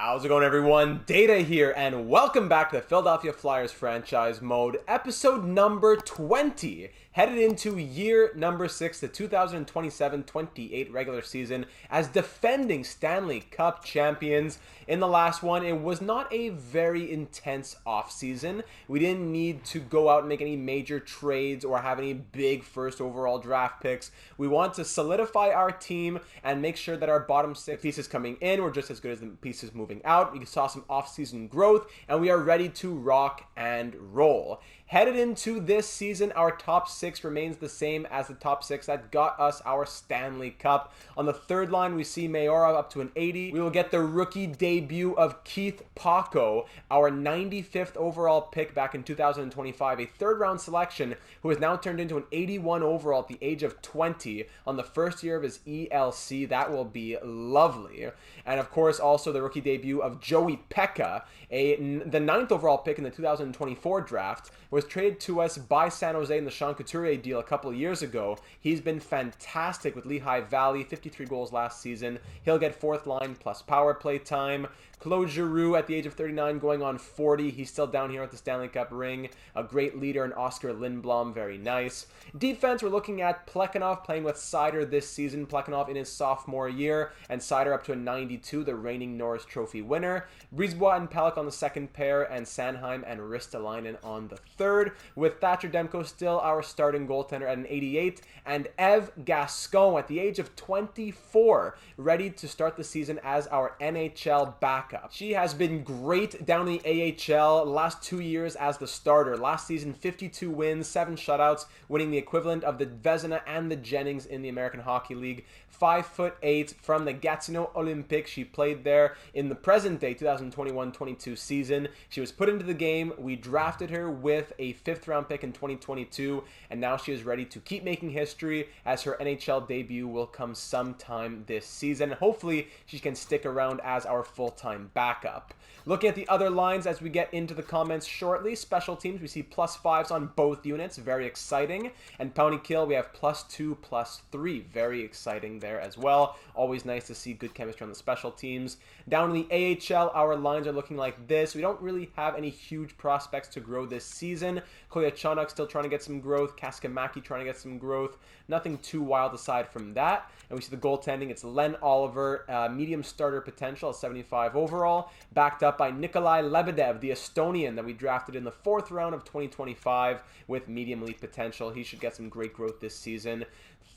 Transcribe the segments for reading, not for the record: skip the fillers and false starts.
How's it going, everyone? Data here, and welcome back to the Philadelphia Flyers franchise mode, episode number 20, headed into year number 6, the 2027-28 regular season, as defending Stanley Cup champions. In the last one, it was not a very intense offseason. We didn't need to go out and make any major trades or have any big first overall draft picks. We want to solidify our team and make sure that our bottom 6 pieces coming in were just as good as the pieces moving out. We saw some off-season growth, and we are ready to rock and roll. Headed into this season, our top 6 remains the same as the top 6 that got us our Stanley Cup. On the third line, we see Mayorov up to an 80. We will get the rookie debut of Keith Paco, our 95th overall pick back in 2025, a third-round selection who has now turned into an 81 overall at the age of 20 on the first year of his ELC. That will be lovely. And of course, also the rookie debut of Joey Pekka, the 9th overall pick in the 2024 draft, was traded to us by San Jose in the Sean Couturier deal a couple of years ago. He's been fantastic with Lehigh Valley, 53 goals last season. He'll get fourth line plus power play time. Claude Giroux at the age of 39 going on 40. He's still down here with the Stanley Cup ring. A great leader in Oscar Lindblom. Very nice. Defense, we're looking at Plekhanov playing with Seider this season. Plekhanov in his sophomore year, and Seider up to a 92, the reigning Norris Trophy winner. Brisebois and Pelech on the second pair, and Sanheim and Ristolainen on the third, with Thatcher Demko still our starting goaltender at an 88, and Eve Gascon at the age of 24, ready to start the season as our NHL backup. She has been great down in the AHL last 2 years as the starter. Last season, 52 wins, 7 shutouts, winning the equivalent of the Vezina and the Jennings in the American Hockey League. 5'8" from the Gatineau Olympique. She played there in the present day 2021-22 season. She was put into the game. We drafted her with a 5th round pick in 2022, and now she is ready to keep making history as her NHL debut will come sometime this season. Hopefully, she can stick around as our full-time backup. Looking at the other lines as we get into the comments shortly, special teams, we see +5s on both units, very exciting. And Powney Kill, we have +2, +3, very exciting there as well. Always nice to see good chemistry on the special teams. Down in the AHL, our lines are looking like this. We don't really have any huge prospects to grow this season. Koyachanak still trying to get some growth. Kaskamaki trying to get some growth. Nothing too wild aside from that. And we see the goaltending. It's Len Oliver, medium starter potential, 75 overall, backed up by Nikolai Lebedev, the Estonian that we drafted in the 4th round of 2025 with medium elite potential. He should get some great growth this season.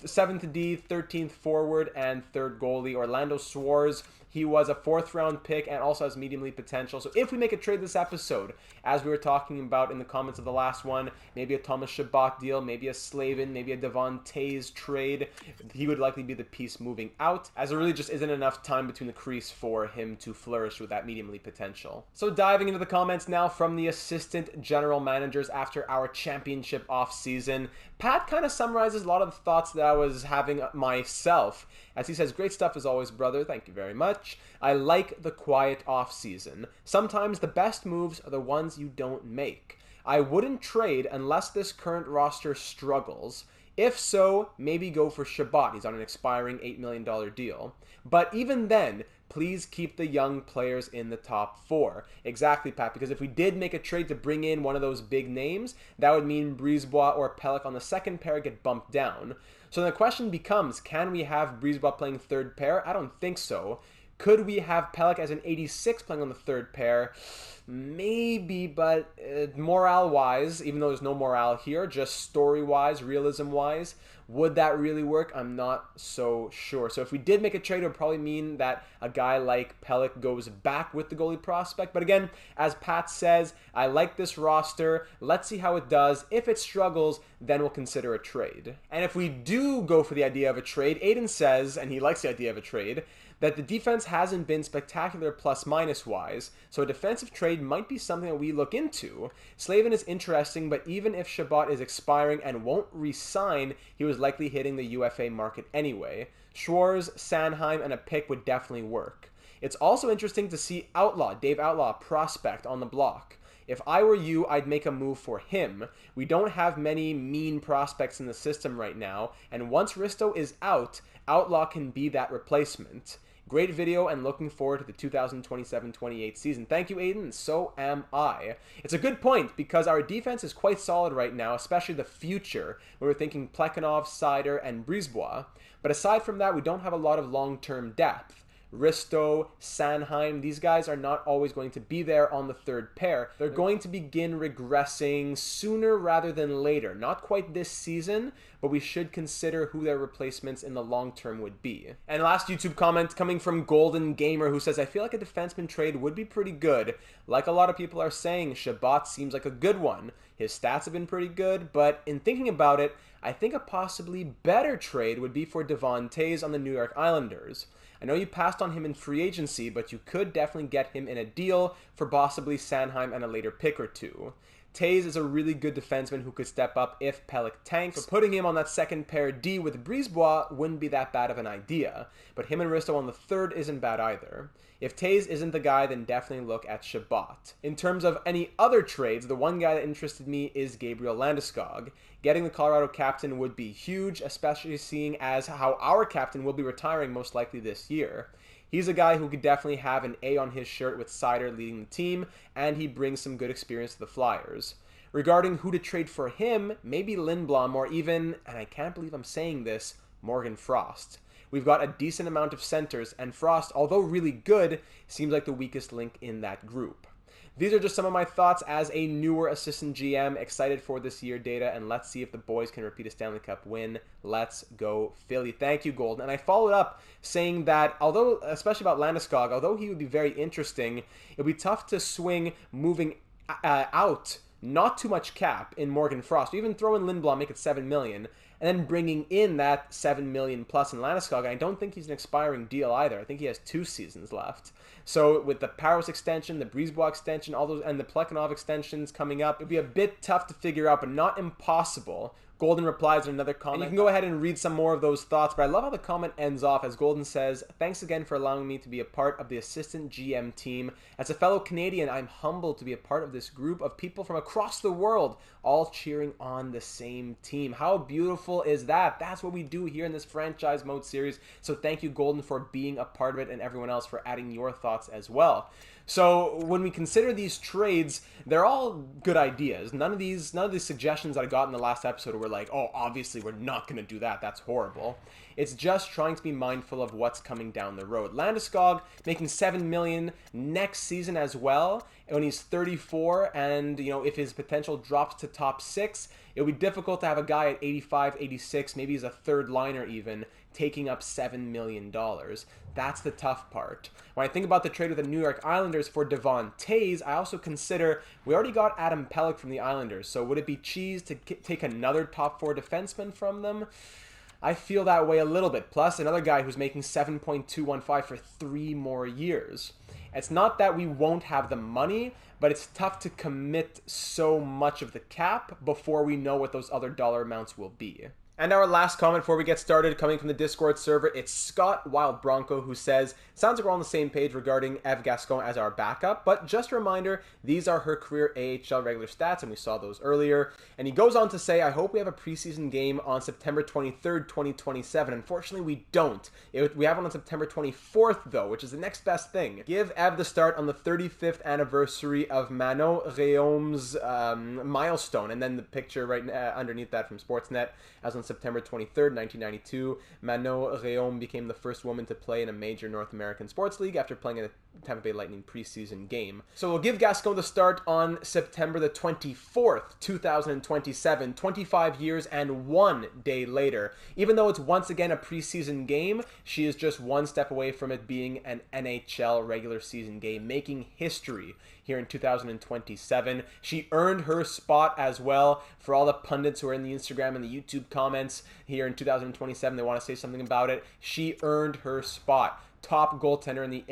7th D, 13th forward, and 3rd goalie, Orlando Swartz. He was a 4th round pick and also has medium elite potential. So if we make a trade this episode, as we were talking about in the comments of the last one, maybe a Thomas Chabot deal, maybe a Slavin, maybe a Devon Toews trade, he would likely be the piece moving out, as there really just isn't enough time between the crease for him to flourish with that medium elite potential. So diving into the comments now from the assistant general managers after our championship offseason, Pat kind of summarizes a lot of the thoughts that I was having myself, as he says, "Great stuff as always, brother. Thank you very much. I like the quiet off-season. Sometimes the best moves are the ones you don't make. I wouldn't trade unless this current roster struggles. If so, maybe go for Chabot. He's on an expiring $8 million deal. But even then, please keep the young players in the top 4. Exactly, Pat, because if we did make a trade to bring in one of those big names, that would mean Brisebois or Pelech on the second pair get bumped down. So the question becomes, can we have Brisebois playing 3rd pair? I don't think so. Could we have Pelech as an 86 playing on the 3rd pair? Maybe, but morale-wise, even though there's no morale here, just story-wise, realism-wise, would that really work? I'm not so sure. So if we did make a trade, it would probably mean that a guy like Pelech goes back with the goalie prospect. But again, as Pat says, I like this roster. Let's see how it does. If it struggles, then we'll consider a trade. And if we do go for the idea of a trade, Aiden says, and he likes the idea of a trade, that the defense hasn't been spectacular plus-minus wise, so a defensive trade might be something that we look into. Slavin is interesting, but even if Chabot is expiring and won't re-sign, he was likely hitting the UFA market anyway. Schwartz, Sanheim, and a pick would definitely work. It's also interesting to see Outlaw, Dave Outlaw, prospect on the block. If I were you, I'd make a move for him. We don't have many mean prospects in the system right now, and once Risto is out, Outlaw can be that replacement. Great video and looking forward to the 2027-28 season. Thank you, Aiden, and so am I. It's a good point because our defense is quite solid right now, especially the future, when we're thinking Plekhanov, Seider, and Brisebois. But aside from that, we don't have a lot of long-term depth. Risto, Sanheim, these guys are not always going to be there on the third pair. They're going to begin regressing sooner rather than later. Not quite this season, but we should consider who their replacements in the long term would be. And last YouTube comment coming from Golden Gamer, who says, I feel like a defenseman trade would be pretty good. Like a lot of people are saying, Shabbat seems like a good one. His stats have been pretty good, but in thinking about it, I think a possibly better trade would be for Devon Toews on the New York Islanders. I know you passed on him in free agency, but you could definitely get him in a deal for possibly Sanheim and a later pick or two. Toews is a really good defenseman who could step up if Pelech tanks, so putting him on that second pair D with Brisebois wouldn't be that bad of an idea, but him and Risto on the third isn't bad either. If Toews isn't the guy, then definitely look at Shabbat. In terms of any other trades, the one guy that interested me is Gabriel Landeskog. Getting the Colorado captain would be huge, especially seeing as how our captain will be retiring most likely this year. He's a guy who could definitely have an A on his shirt with Seider leading the team, and he brings some good experience to the Flyers. Regarding who to trade for him, maybe Lindblom or even, and I can't believe I'm saying this, Morgan Frost. We've got a decent amount of centers, and Frost, although really good, seems like the weakest link in that group. These are just some of my thoughts as a newer assistant GM, excited for this year data, and let's see if the boys can repeat a Stanley Cup win. Let's go Philly. Thank you, Golden. And I followed up saying that, although, especially about Landeskog, although he would be very interesting, it would be tough to swing moving out not too much cap in Morgan Frost. Even throw in Lindblom, make it $7 million, and then bringing in that $7 million plus in Landeskog. And I don't think he's an expiring deal either. I think he has 2 seasons left. So with the Paros extension, the Brisebois extension, all those, and the Plekhanov extensions coming up, it'd be a bit tough to figure out, but not impossible. Golden replies in another comment. And you can go ahead and read some more of those thoughts, but I love how the comment ends off as Golden says, thanks again for allowing me to be a part of the assistant GM team. As a fellow Canadian, I'm humbled to be a part of this group of people from across the world, all cheering on the same team. How beautiful is that? That's what we do here in this franchise mode series. So thank you, Golden, for being a part of it, and everyone else for adding your thoughts as well. So when we consider these trades, they're all good ideas. None of these suggestions that I got in the last episode were like, oh, obviously we're not going to do that. That's horrible. It's just trying to be mindful of what's coming down the road. Landeskog making $7 million next season as well, when he's 34, and if his potential drops to top 6, it would be difficult to have a guy at 85, 86, maybe he's a third liner even, taking up $7 million. That's the tough part. When I think about the trade with the New York Islanders for Devon Toews, I also consider we already got Adam Pelech from the Islanders, so would it be cheese to take another top 4 defenseman from them? I feel that way a little bit. Plus, another guy who's making $7.215 for 3 more years. It's not that we won't have the money, but it's tough to commit so much of the cap before we know what those other dollar amounts will be. And our last comment before we get started, coming from the Discord server, it's Scott Wild Bronco, who says, sounds like we're on the same page regarding Eve Gascon as our backup, but just a reminder, these are her career AHL regular stats, and we saw those earlier. And he goes on to say, I hope we have a preseason game on September 23rd, 2027. Unfortunately, we don't. We have one on September 24th, though, which is the next best thing. Give Eve the start on the 35th anniversary of Manon Réaume's milestone, and then the picture right underneath that from Sportsnet, as on September 23rd, 1992, Manon Réaume became the first woman to play in a major North American sports league after playing in a Tampa Bay Lightning preseason game. So we'll give Gascon the start on September the 24th, 2027, 25 years and 1 day later. Even though it's once again a preseason game, she is just one step away from it being an NHL regular season game, making history here in 2027. She earned her spot as well. For all the pundits who are in the Instagram and the YouTube comments here in 2027, they want to say something about it. She earned her spot. Top goaltender in the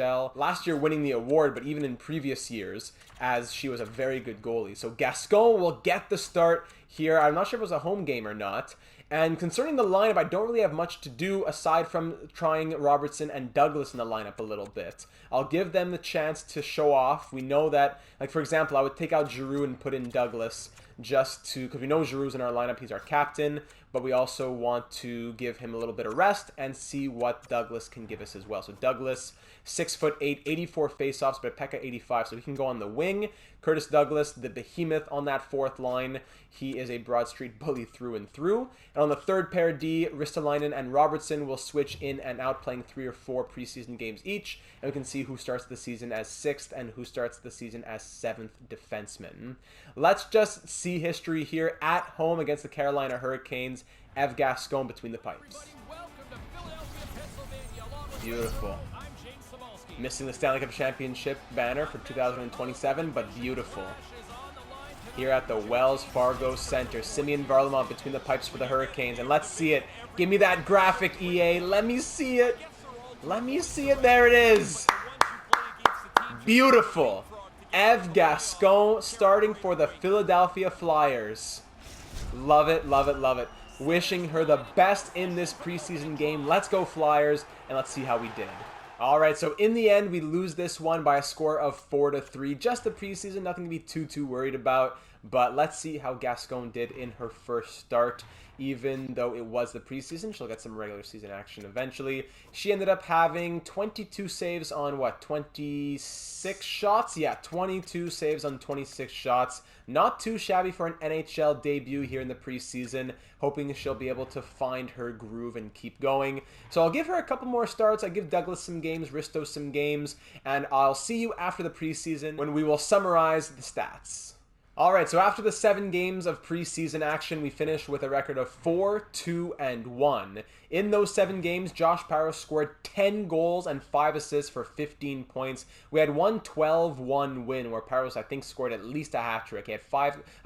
AHL. Last year winning the award, but even in previous years, as she was a very good goalie. So Gascon will get the start here. I'm not sure if it was a home game or not. And concerning the lineup, I don't really have much to do aside from trying Robertson and Douglas in the lineup a little bit. I'll give them the chance to show off. We know that, like for example, I would take out Giroux and put in Douglas. just to, because we know Giroux's in our lineup, he's our captain, but we also want to give him a little bit of rest and see what Douglas can give us as well. So Douglas, 6'8", 84 faceoffs, but Pekka 85, so he can go on the wing. Curtis Douglas, the behemoth on that fourth line. He is a Broad Street bully through and through. And on the third pair D, Ristolainen and Robertson will switch in and out, playing 3 or 4 preseason games each. And we can see who starts the season as 6th and who starts the season as 7th defenseman. Let's just see history here at home against the Carolina Hurricanes. Ev Gascon between the pipes. Beautiful. Missing the Stanley Cup Championship banner for 2027, but beautiful. Here at the Wells Fargo Center, Simeon Varlamov between the pipes for the Hurricanes, and let's see it. Give me that graphic, EA. Let me see it. Let me see it. There it is. Beautiful. Ev Gascon starting for the Philadelphia Flyers. Love it, love it, love it. Wishing her the best in this preseason game. Let's go Flyers, and let's see how we did. All right, so in the end, we lose this one by a score of 4-3. Just the preseason, nothing to be too worried about. But let's see how Gascon did in her first start. Even though it was the preseason, she'll get some regular season action eventually. She ended up having 22 saves on, what, 26 shots? Yeah, 22 saves on 26 shots. Not too shabby for an NHL debut here in the preseason. Hoping she'll be able to find her groove and keep going. So I'll give her a couple more starts. I give Douglas some games, Risto some games, and I'll see you after the preseason when we will summarize the stats. Alright, so after the 7 games of preseason action, we finished with a record of 4-2-1. In those 7 games, Josh Parros scored 10 goals and 5 assists for 15 points. We had one 12-1 win where Parros, I think, scored at least a hat-trick. He had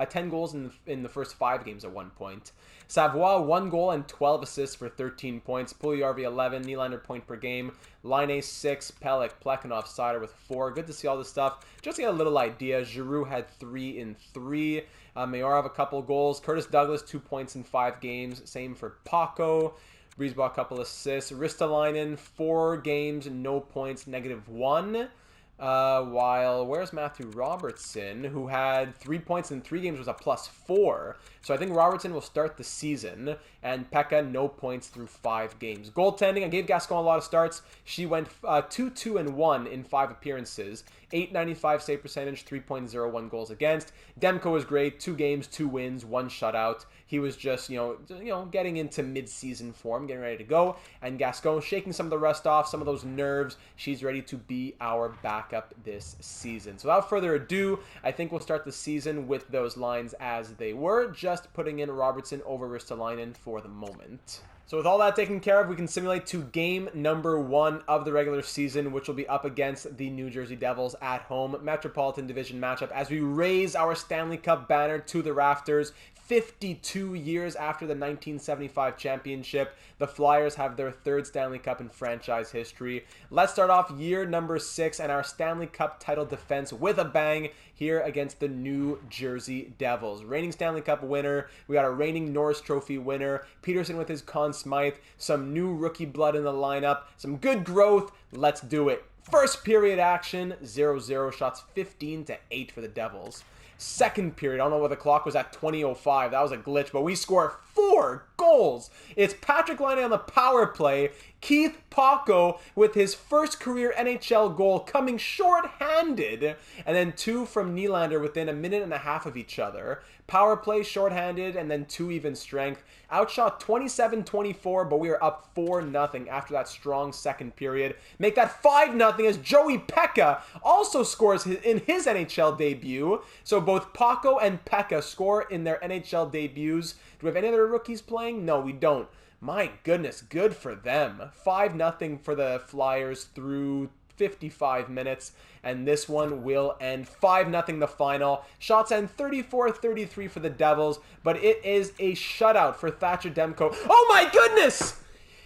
10 goals in the first 5 games at one point. Savoie, 1 goal and 12 assists for 13 points. Puljujarvi, 11. Nylander, point per game. Laine, 6. Pelech, Plekhanov, Seider with 4. Good to see all this stuff. Just to get a little idea, Giroux had 3 in 3. Mayorov, a couple goals. Curtis Douglas, 2 points in 5 games. Same for Paco. Brisebois, a couple assists. Ristolainen, 4 games, no points, -1. While, where's Matthew Robertson, who had 3 points in 3 games, was a +4. So I think Robertson will start the season, and Pekka, no points through 5 games. Goaltending, I gave Gascon a lot of starts. She went 2-2-1 in 5 appearances. .895 save percentage, 3.01 goals against. Demko was great, 2 games, 2 wins, 1 shutout. He was just, getting into mid-season form, getting ready to go. And Gascon shaking some of the rust off, some of those nerves. She's ready to be our backup this season. So without further ado, I think we'll start the season with those lines as they were, just putting in Robertson over Ristolainen for the moment. So with all that taken care of, we can simulate to game number 1 of the regular season, which will be up against the New Jersey Devils at home. Metropolitan Division matchup as we raise our Stanley Cup banner to the rafters. 52 years after the 1975 championship, the Flyers have their 3rd Stanley Cup in franchise history. Let's start off year number 6 and our Stanley Cup title defense with a bang here against the New Jersey Devils. Reigning Stanley Cup winner. We got a reigning Norris Trophy winner. Peterson with his Conn Smythe. Some new rookie blood in the lineup. Some good growth. Let's do it. First period action, 0-0, shots 15-8 for the Devils. Second period, I don't know where the clock was at 20:05. That was a glitch, but we score 4 goals. It's Patrick Laine on the power play. Keith Paco with his first career NHL goal coming short-handed. And then 2 from Nylander within a minute and a half of each other. Power play short-handed and then 2 even strength. Outshot 27-24, but we are up 4-0 after that strong second period. Make that 5-0 as Joey Pekka also scores in his NHL debut. So both Paco and Pekka score in their NHL debuts. Do we have any other rookies playing? No, we don't. My goodness, good for them. 5-0 for the Flyers through 55 minutes, and this one will end 5-0 the final. Shots end 34-33 for the Devils, but it is a shutout for Thatcher Demko. Oh my goodness!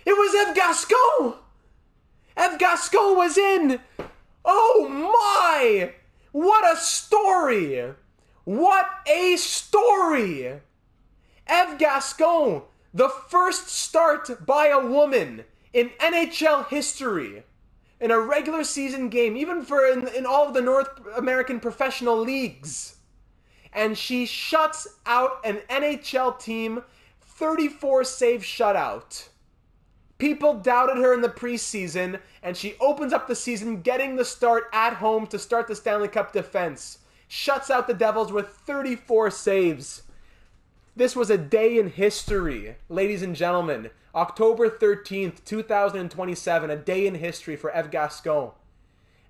It was Ev Gascon! Ev Gascon was in! Oh my! What a story! What a story! Ev Gascon, the first start by a woman in NHL history. In a regular season game, even for in all of the North American professional leagues. and she shuts out an NHL team 34 save shutout. People doubted her in the preseason, and she opens up the season getting the start at home to start the Stanley Cup defense. Shuts out the Devils with 34 saves. This was a day in history, ladies and gentlemen. October 13th, 2027, a day in history for Eve Gascon.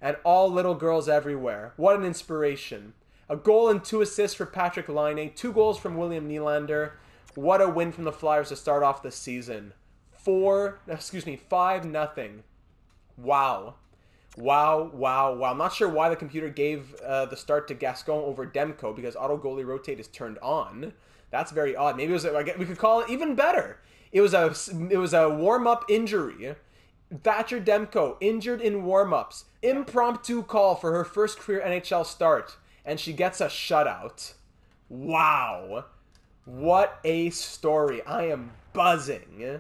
And all little girls everywhere. What an inspiration. A goal and 2 assists for Patrick Laine, 2 goals from William Nylander. What a win from the Flyers to start off the season. 5-0. Wow. Wow. I'm not sure why the computer gave the start to Gascon over Demko, because auto goalie rotate is turned on. That's very odd. Maybe it was, we could call it even better. It was a warm-up injury. Thatcher Demko injured in warm-ups. Impromptu call for her first career NHL start, and she gets a shutout. Wow. What a story. I am buzzing.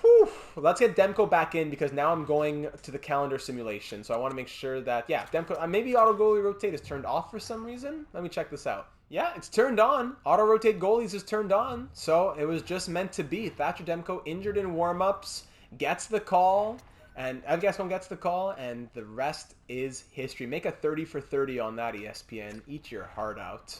Whew. Let's get Demko back in, because now I'm going to the calendar simulation. So I want to make sure that, Demko, maybe auto goalie rotate is turned off for some reason. Let me check this out. Yeah, it's turned on. Auto rotate goalies is turned on. So it was just meant to be. Thatcher Demko injured in warm-ups, gets the call, and Eve Gascon gets the call, and the rest is history. Make a 30 for 30 on that, ESPN. Eat your heart out.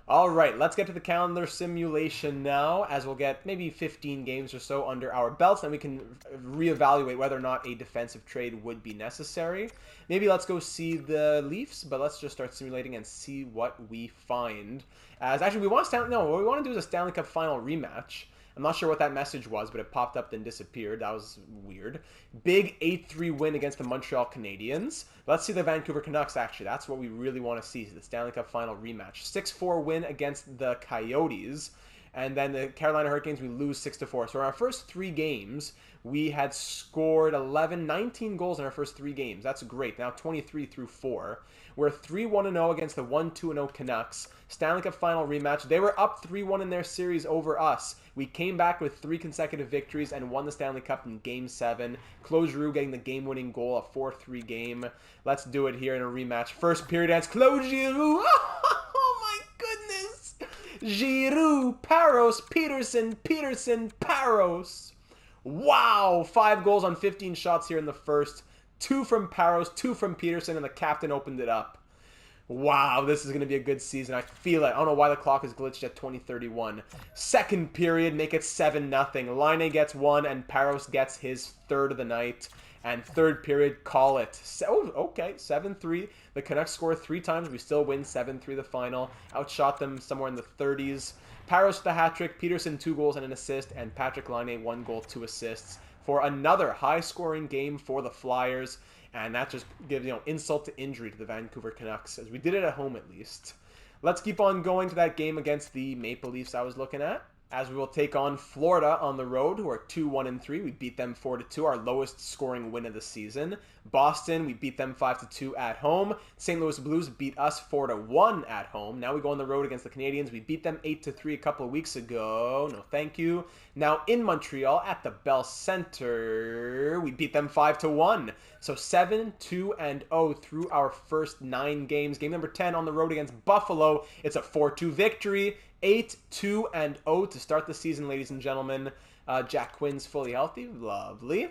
All right, let's get to the calendar simulation now, as we'll get maybe 15 games or so under our belts, and we can reevaluate whether or not a defensive trade would be necessary. Maybe let's go see the Leafs, but let's just start simulating and see what we find. What we want to do is a Stanley Cup final rematch. I'm not sure what that message was, but it popped up then disappeared. That was weird. Big 8-3 win against the Montreal Canadiens. Let's see the Vancouver Canucks, actually. That's what we really want to see, the Stanley Cup final rematch. 6-4 win against the Coyotes. And then the Carolina Hurricanes, we lose 6-4. So in our first 3 games, we had scored 19 goals in our first 3 games. That's great. Now 23 through 4. We're 3-1-0 against the 1-2-0 Canucks. Stanley Cup final rematch. They were up 3-1 in their series over us. We came back with 3 consecutive victories and won the Stanley Cup in Game 7. Claude Giroux getting the game-winning goal, a 4-3 game. Let's do it here in a rematch. First period, that's Claude Giroux. Oh my goodness. Giroux, Parros, Peterson, Parros. Wow, 5 goals on 15 shots here in the first. 2 from Parros, 2 from Peterson, and the captain opened it up. Wow, this is going to be a good season. I feel it. I don't know why the clock is glitched at 20:31. Second period, make it 7-0. Laine gets 1, and Parros gets his 3rd of the night. And third period, call it. Okay, 7-3. The Canucks score 3 times. We still win 7-3 the final. Outshot them somewhere in the 30s. Parros with a hat-trick, Peterson 2 goals and an assist, and Patrick Laine 1 goal, 2 assists for another high-scoring game for the Flyers. And that just gives, insult to injury to the Vancouver Canucks, as we did it at home at least. Let's keep on going to that game against the Maple Leafs I was looking at, as we will take on Florida on the road, who are 2-1-3. We beat them 4-2, our lowest scoring win of the season. Boston, we beat them 5-2 at home. St. Louis Blues beat us 4-1 at home. Now we go on the road against the Canadiens. We beat them 8-3 a couple of weeks ago. No thank you. Now in Montreal at the Bell Center, we beat them 5-1. So 7-2-0 through our first 9 games. Game number 10 on the road against Buffalo. It's a 4-2 victory. 8-2-0 to start the season, ladies and gentlemen. Jack Quinn's fully healthy. Lovely.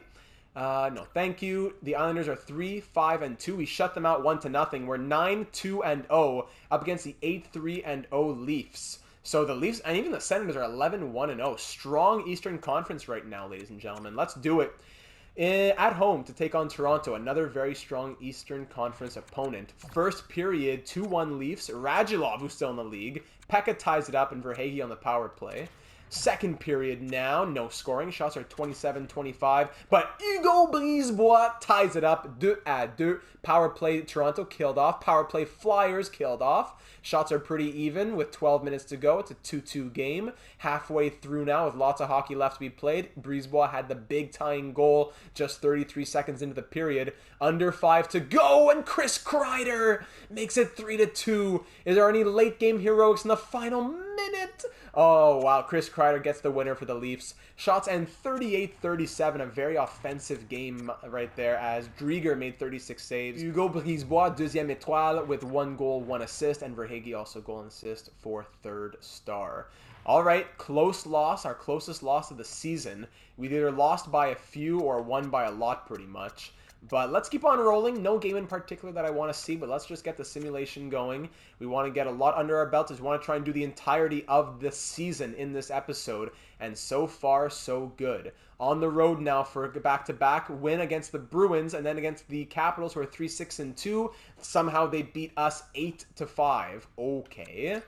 No, thank you. The Islanders are 3-5-2. We shut them out 1-0. We're 9-2-0 up against the 8-3-0 Leafs. So the Leafs and even the Senators are 11-1-0. Strong Eastern Conference right now, ladies and gentlemen. Let's do it. At home to take on Toronto, another very strong Eastern Conference opponent. First period, 2-1 Leafs. Radulov, who's still in the league. Pekka ties it up, and Verhaeghe on the power play. Second period now, no scoring. Shots are 27-25, but Hugo Brisebois ties it up 2-2. Power play, Toronto killed off. Power play, Flyers killed off. Shots are pretty even with 12 minutes to go. It's a 2-2 game. Halfway through now with lots of hockey left to be played. Brisebois had the big tying goal just 33 seconds into the period. Under 5 to go, and Chris Kreider makes it 3-2. Is there any late game heroics in the final minute Oh, wow. Chris Kreider gets the winner for the Leafs. Shots end 38-37. A very offensive game right there as Drieger made 36 saves. Hugo Brisebois, deuxième étoile with 1 goal, 1 assist. And Verhaeghe also goal and assist for 3rd star. All right, close loss. Our closest loss of the season. We either lost by a few or won by a lot pretty much. But let's keep on rolling. No game in particular that I want to see, but let's just get the simulation going. We want to get a lot under our belts. We want to try and do the entirety of the season in this episode. And so far, so good. On the road now for a back-to-back win against the Bruins and then against the Capitals, who are 3-6-2. Somehow they beat us 8-5. Okay.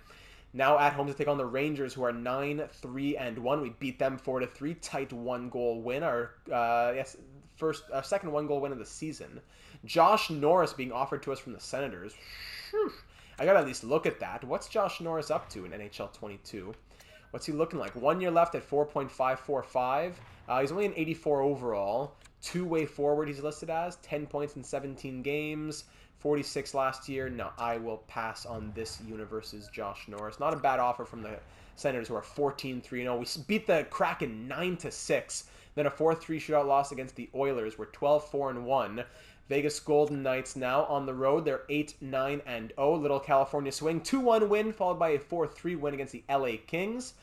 Now at home to take on the Rangers, who are 9-3-1. We beat them 4-3. Tight 1-goal win. Our second 1-goal win of the season. Josh Norris being offered to us from the Senators. Whew. I gotta at least look at that. What's Josh Norris up to in NHL 22? What's he looking like? 1 year left at 4.545. He's only an 84 overall. Two-way forward he's listed as. 10 points in 17 games. 46 last year. No, I will pass on this universe's Josh Norris. Not a bad offer from the Senators, who are 14-3-0. We beat the Kraken 9-6. Then a 4-3 shootout loss against the Oilers. We're 12-4-1. Vegas Golden Knights now on the road. They're 8-9-0. Little California swing. 2-1 win followed by a 4-3 win against the LA Kings.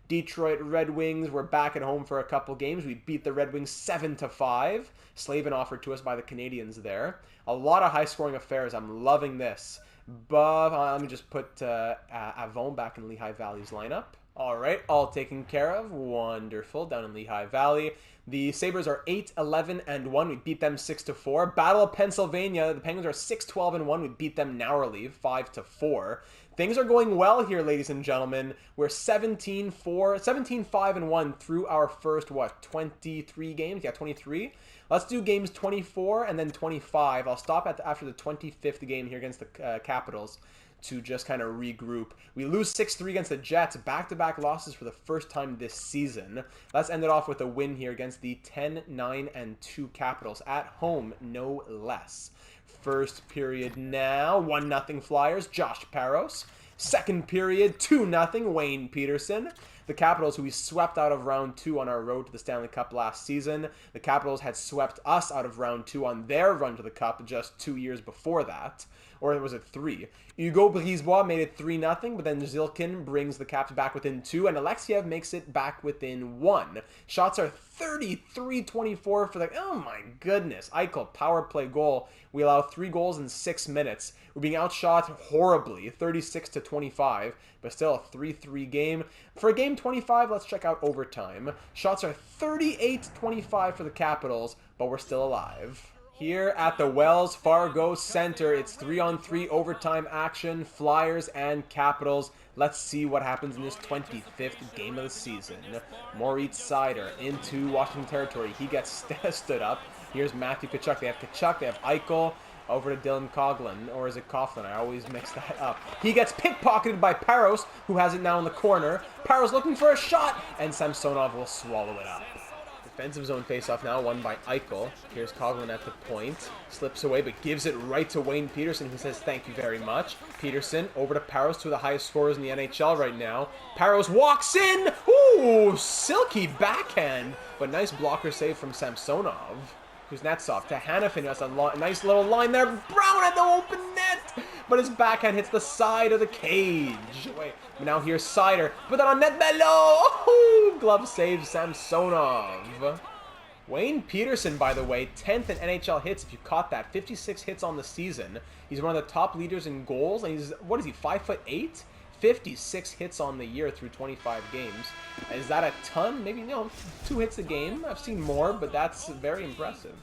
Detroit Red Wings were back at home for a couple games. We beat the Red Wings 7-5. Slavin offered to us by the Canadians there. A lot of high-scoring affairs. I'm loving this. But let me just put Avon back in Lehigh Valley's lineup. All right, all taken care of. Wonderful. Down in Lehigh Valley. The Sabres are 8-11-1. We beat them 6-4. Battle of Pennsylvania. The Penguins are 6-12-1. We beat them narrowly 5-4. Things are going well here, ladies and gentlemen. We're 17-5-1 through our first, 23 games? Yeah, 23. Let's do games 24 and then 25. I'll stop after the 25th game here against the Capitals to just kind of regroup. We lose 6-3 against the Jets. Back-to-back losses for the first time this season. Let's end it off with a win here against the 10-9-2 Capitals. At home, no less. First period now, 1-0 Flyers, Josh Parros. Second period, 2-0 Wayne Peterson. The Capitals, who we swept out of round 2 on our road to the Stanley Cup last season. The Capitals had swept us out of round 2 on their run to the Cup just 2 years before that. Or was it 3? Hugo Brisebois made it 3-0, but then Zilkin brings the Caps back within 2, and Alexiev makes it back within 1. Shots are 33-24 for the... Oh my goodness. Eichel, power play goal. We allow 3 goals in 6 minutes. We're being outshot horribly, 36-25, but still a 3-3 game. For game 25, let's check out overtime. Shots are 38-25 for the Capitals, but we're still alive. Here at the Wells Fargo Center, it's 3-on-3 overtime action, Flyers and Capitals. Let's see what happens in this 25th game of the season. Moritz Seider into Washington territory. He gets stood up. Here's Matthew Tkachuk. They have Tkachuk, they have Eichel. Over to Dylan Coughlin, or is it Coughlin? I always mix that up. He gets pickpocketed by Parros, who has it now in the corner. Parros looking for a shot, and Samsonov will swallow it up. Defensive zone faceoff now, won by Eichel. Here's Coughlin at the point. Slips away, but gives it right to Wayne Peterson, who says thank you very much. Peterson over to Parros, two of the highest scorers in the NHL right now. Parros walks in! Ooh, silky backhand! But nice blocker save from Samsonov. Kuznetsov to Hanifin. That's a nice little line there. Brown at the open net! But his backhand hits the side of the cage. Wait, now here's Seider. Put that on net below! Oh, glove save Samsonov. Wayne Peterson, by the way, 10th in NHL hits, if you caught that. 56 hits on the season. He's one of the top leaders in goals, and he's, what is he, 5'8"? 56 hits on the year through 25 games. Is that a ton? Maybe, 2 hits a game. I've seen more, but that's very impressive.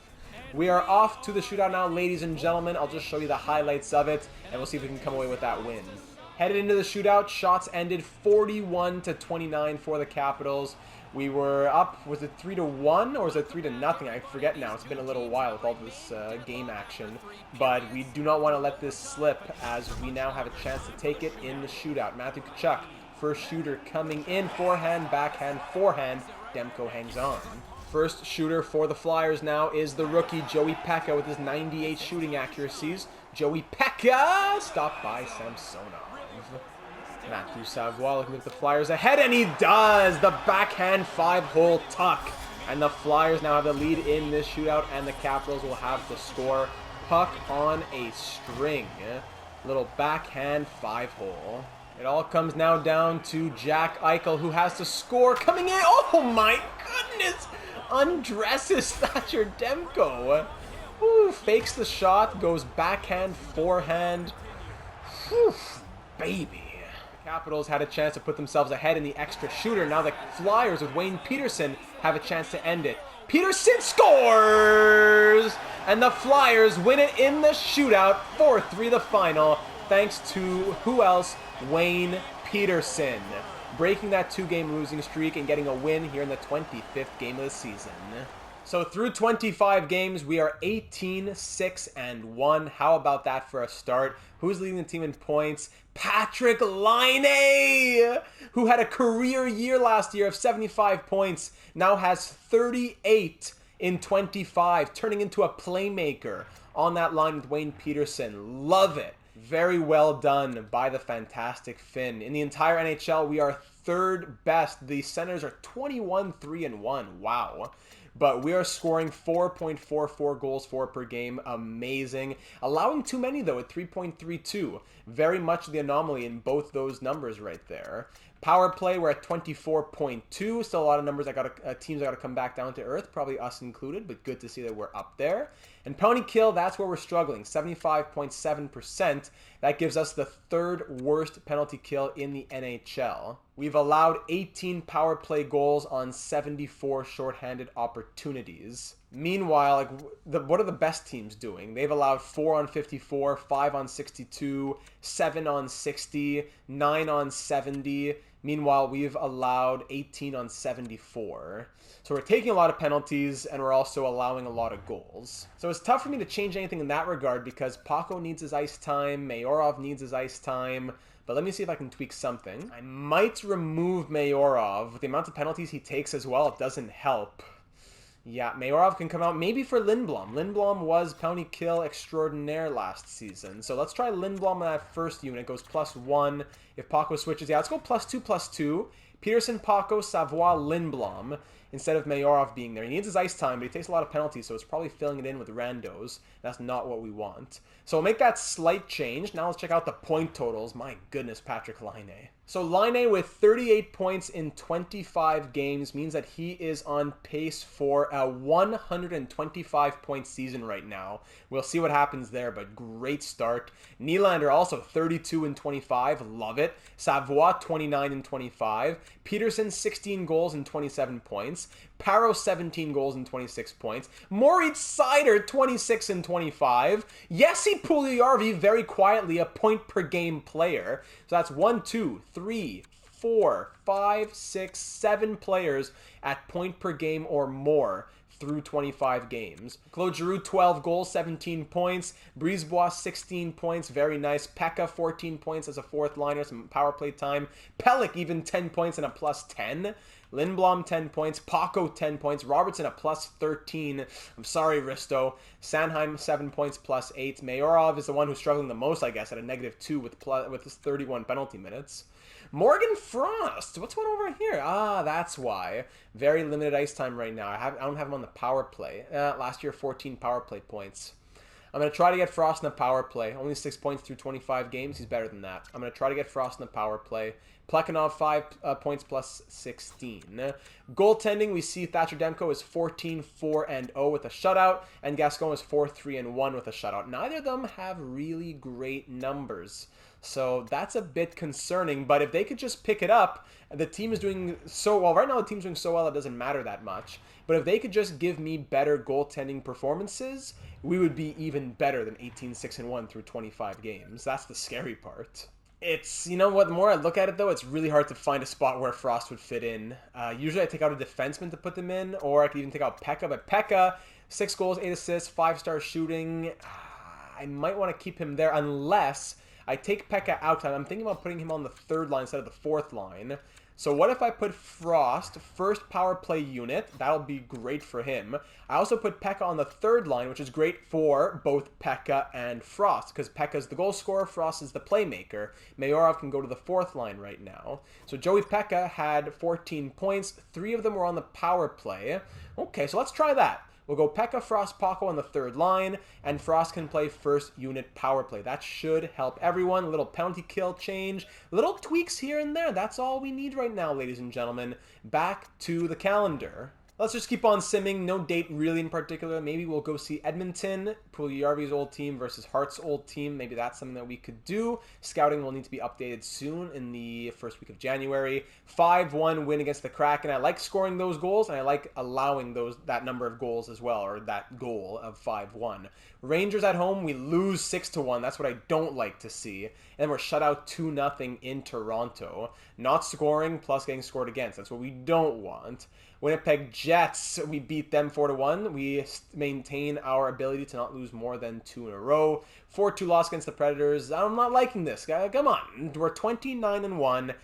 We are off to the shootout now, ladies and gentlemen. I'll just show you the highlights of it, and we'll see if we can come away with that win. Headed into the shootout, shots ended 41-29 for the Capitals. We were up, was it 3-1 or was it 3-0? I forget now. It's been a little while with all this game action. But we do not want to let this slip as we now have a chance to take it in the shootout. Matthew Tkachuk, first shooter coming in. Forehand, backhand, forehand. Demko hangs on. First shooter for the Flyers now is the rookie Joey Pekka with his 98 shooting accuracies. Joey Pekka stopped by Samsonov. Matthew Savoie looking at the Flyers ahead, and he does! The backhand 5-hole tuck. And the Flyers now have the lead in this shootout, and the Capitals will have the score. Puck on a string. Little backhand 5-hole. It all comes now down to Jack Eichel, who has to score. Coming in, oh my goodness! Undresses Thatcher Demko. Ooh, fakes the shot, goes backhand, forehand. Whew, baby. The Capitals had a chance to put themselves ahead in the extra shooter. Now the Flyers with Wayne Peterson have a chance to end it. Peterson scores! And the Flyers win it in the shootout, 4-3 the final, thanks to, who else? Wayne Peterson. Breaking that 2-game losing streak and getting a win here in the 25th game of the season. So through 25 games, we are 18-6-1. How about that for a start? Who's leading the team in points? Patrick Laine, who had a career year last year of 75 points, now has 38 in 25, turning into a playmaker on that line with Wayne Peterson. Love it. Very well done by the fantastic Finn. In the entire NHL, we are third best. The Senators are 21-3-1. Wow. But we are scoring 4.44 goals for per game. Amazing. Allowing too many, though, at 3.32. Very much the anomaly in both those numbers right there. Power play, we're at 24.2. Still a lot of numbers teams that got to come back down to earth, probably us included, but good to see that we're up there. And penalty kill, that's where we're struggling, 75.7%. That gives us the third worst penalty kill in the NHL. We've allowed 18 power play goals on 74 shorthanded opportunities. Meanwhile, what are the best teams doing? They've allowed 4 on 54, 5 on 62, 7 on 60, 9 on 70. Meanwhile, we've allowed 18 on 74. So we're taking a lot of penalties, and we're also allowing a lot of goals. So it's tough for me to change anything in that regard because Paco needs his ice time, Mayorov needs his ice time, but let me see if I can tweak something. I might remove Mayorov. The amount of penalties he takes as well, it doesn't help. Yeah, Mayorov can come out maybe for Lindblom. Lindblom was penalty kill extraordinaire last season. So let's try Lindblom in that first unit. It goes +1. If Paco switches, yeah, let's go +2/+2. Peterson, Paco, Savoie, Lindblom instead of Mayorov being there. He needs his ice time, but he takes a lot of penalties, so it's probably filling it in with randos. That's not what we want. So we'll make that slight change. Now let's check out the point totals. My goodness, Patrick Laine. So Laine with 38 points in 25 games means that he is on pace for a 125-point season right now. We'll see what happens there, but great start. Nylander also 32 in 25. Love it. Savoie 29 in 25. Peterson 16 goals and 27 points. Paro 17 goals and 26 points. Moritz Seider 26 and 25. Jesse Puljujarvi very quietly a point per game player. So that's 1, 2, 3, 4, 5, 6, 7 players at point per game or more through 25 games. Claude Giroux, 12 goals, 17 points. Brisebois, 16 points. Very nice. Pekka, 14 points as a fourth liner. Some power play time. Pellick, even 10 points and a +10. Lindblom, 10 points. Paco, 10 points. Robertson, a +13. I'm sorry, Risto. Sanheim, 7 points, +8. Mayorov is the one who's struggling the most, I guess, at a -2 with his 31 penalty minutes. Morgan Frost, what's going on over here? Ah, that's why. Very limited ice time right now. I don't have him on the power play. Last year, 14 power play points. I'm going to try to get Frost in the power play. Only 6 points through 25 games. He's better than that. I'm going to try to get Frost in the power play. Plekhanov, 5 points +16. Goaltending, we see Thatcher Demko is 14-4-0 with a shutout, and Gascon is 4-3-1 with a shutout. Neither of them have really great numbers. So that's a bit concerning, but if they could just pick it up, the team is doing so well. Right now the team's doing so well it doesn't matter that much. But if they could just give me better goaltending performances, we would be even better than 18-6-1 through 25 games. That's the scary part. It's, you know what, the more I look at it though, it's really hard to find a spot where Frost would fit in. Usually I take out a defenseman to put them in, or I could even take out Pekka, but Pekka, 6 goals, 8 assists, 5-star shooting. I might want to keep him there unless I take Pekka out. I'm thinking about putting him on the third line instead of the fourth line. So what if I put Frost first power play unit? That'll be great for him. I also put Pekka on the third line, which is great for both Pekka and Frost, because Pekka's the goal scorer, Frost is the playmaker. Mayorov can go to the fourth line right now. So Joey Pekka had 14 points. 3 of them were on the power play. Okay, so let's try that. We'll go Pekka, Frost, Paco on the third line, and Frost can play first unit power play. That should help everyone. A little penalty kill change, little tweaks here and there. That's all we need right now, ladies and gentlemen. Back to the calendar. Let's just keep on simming. No date really in particular. Maybe we'll go see Edmonton, Puljujärvi's old team versus Hart's old team. Maybe that's something that we could do. Scouting will need to be updated soon in the first week of January. 5-1 win against the Kraken. I like scoring those goals, and I like allowing that number of goals as well, or that goal of 5-1. Rangers at home, we lose 6-1. That's what I don't like to see. And then we're shut out 2-0 in Toronto. Not scoring plus getting scored against. That's what we don't want. Winnipeg Jets, we beat them 4-1. We maintain our ability to not lose more than 2 in a row. 4-2 loss against the Predators. I'm not liking this, guy. Come on. We're 29-1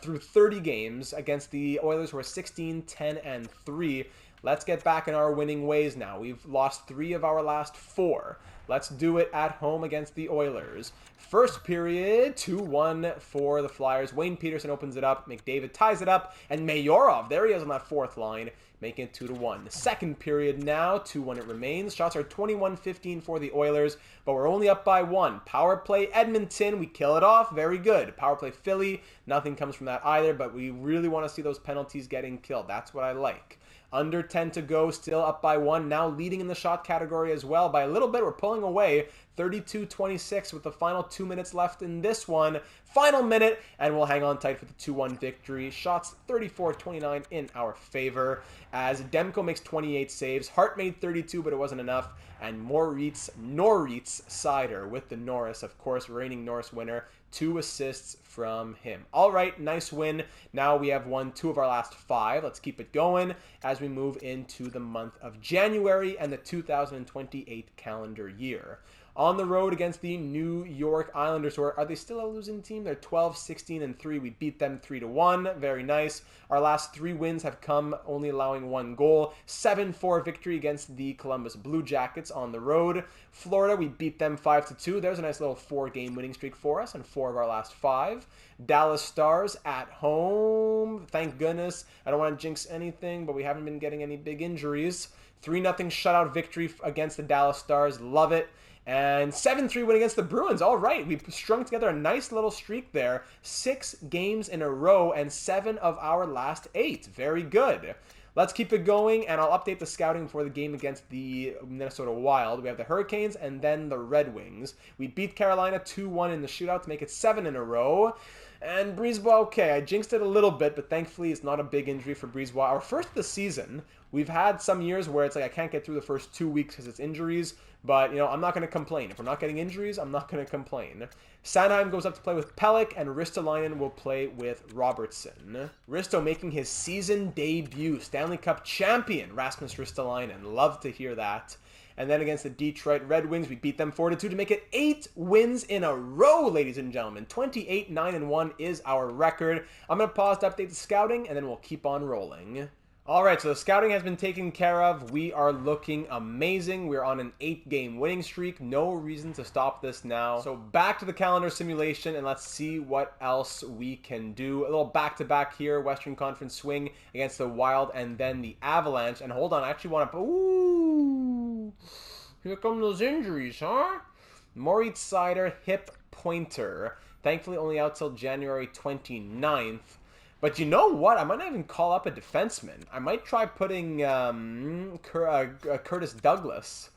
through 30 games against the Oilers, who are 16-10-3. Let's get back in our winning ways now. We've lost 3 of our last 4. Let's do it at home against the Oilers. First period, 2-1 for the Flyers. Wayne Peterson opens it up. McDavid ties it up. And Mayorov, there he is on that fourth line, making it 2-1. The second period now, 2-1 it remains. Shots are 21-15 for the Oilers, but we're only up by 1. Power play Edmonton, we kill it off. Very good. Power play Philly, nothing comes from that either, but we really want to see those penalties getting killed. That's what I like. Under 10 to go, still up by 1. Now leading in the shot category as well by a little bit. We're pulling away 32-26 with the final 2 minutes left in this one. Final minute, and we'll hang on tight for the 2-1 victory. Shots 34-29 in our favor as Demko makes 28 saves. Hart made 32, but it wasn't enough. And Norris Seider with the Norris, of course, reigning Norris winner. 2 assists from him. All right, nice win. Now we have won 2 of our last 5. Let's keep it going as we move into the month of January and the 2028 calendar year. On the road against the New York Islanders, or are they still a losing team? They're 12-16-3. We beat them 3-1. Very nice. Our last 3 wins have come only allowing 1 goal. 7-4 victory against the Columbus Blue Jackets on the road. Florida, we beat them 5-2. There's a nice little 4-game winning streak for us, and 4 of our last 5. Dallas Stars at home. Thank goodness. I don't want to jinx anything, but we haven't been getting any big injuries. 3-0 shutout victory against the Dallas Stars. Love it. And 7-3 win against the Bruins. All right, we've strung together a nice little streak there. 6 games in a row and 7 of our last 8. Very good. Let's keep it going, and I'll update the scouting for the game against the Minnesota Wild. We have the Hurricanes and then the Red Wings. We beat Carolina 2-1 in the shootout to make it 7 in a row. And Brisebois, okay, I jinxed it a little bit, but thankfully it's not a big injury for Brisebois. Our first of the season. We've had some years where it's like I can't get through the first 2 weeks because it's injuries, but, you know, I'm not going to complain. If we're not getting injuries, I'm not going to complain. Sanheim goes up to play with Pelech, and Ristolainen will play with Robertson. Risto making his season debut. Stanley Cup champion, Rasmus Ristolainen. Love to hear that. And then against the Detroit Red Wings, we beat them 4-2 to make it 8 wins in a row, ladies and gentlemen. 28-9-1 is our record. I'm going to pause to update the scouting, and then we'll keep on rolling. All right, so the scouting has been taken care of. We are looking amazing. We're on an 8-game winning streak. No reason to stop this now. So back to the calendar simulation, and let's see what else we can do. A little back-to-back here. Western Conference swing against the Wild and then the Avalanche. And hold on, I actually want to... Ooh! Here come those injuries, huh? Moritz Seider, hip pointer. Thankfully only out till January 29th. But you know what? I might not even call up a defenseman. I might try putting Curtis Douglas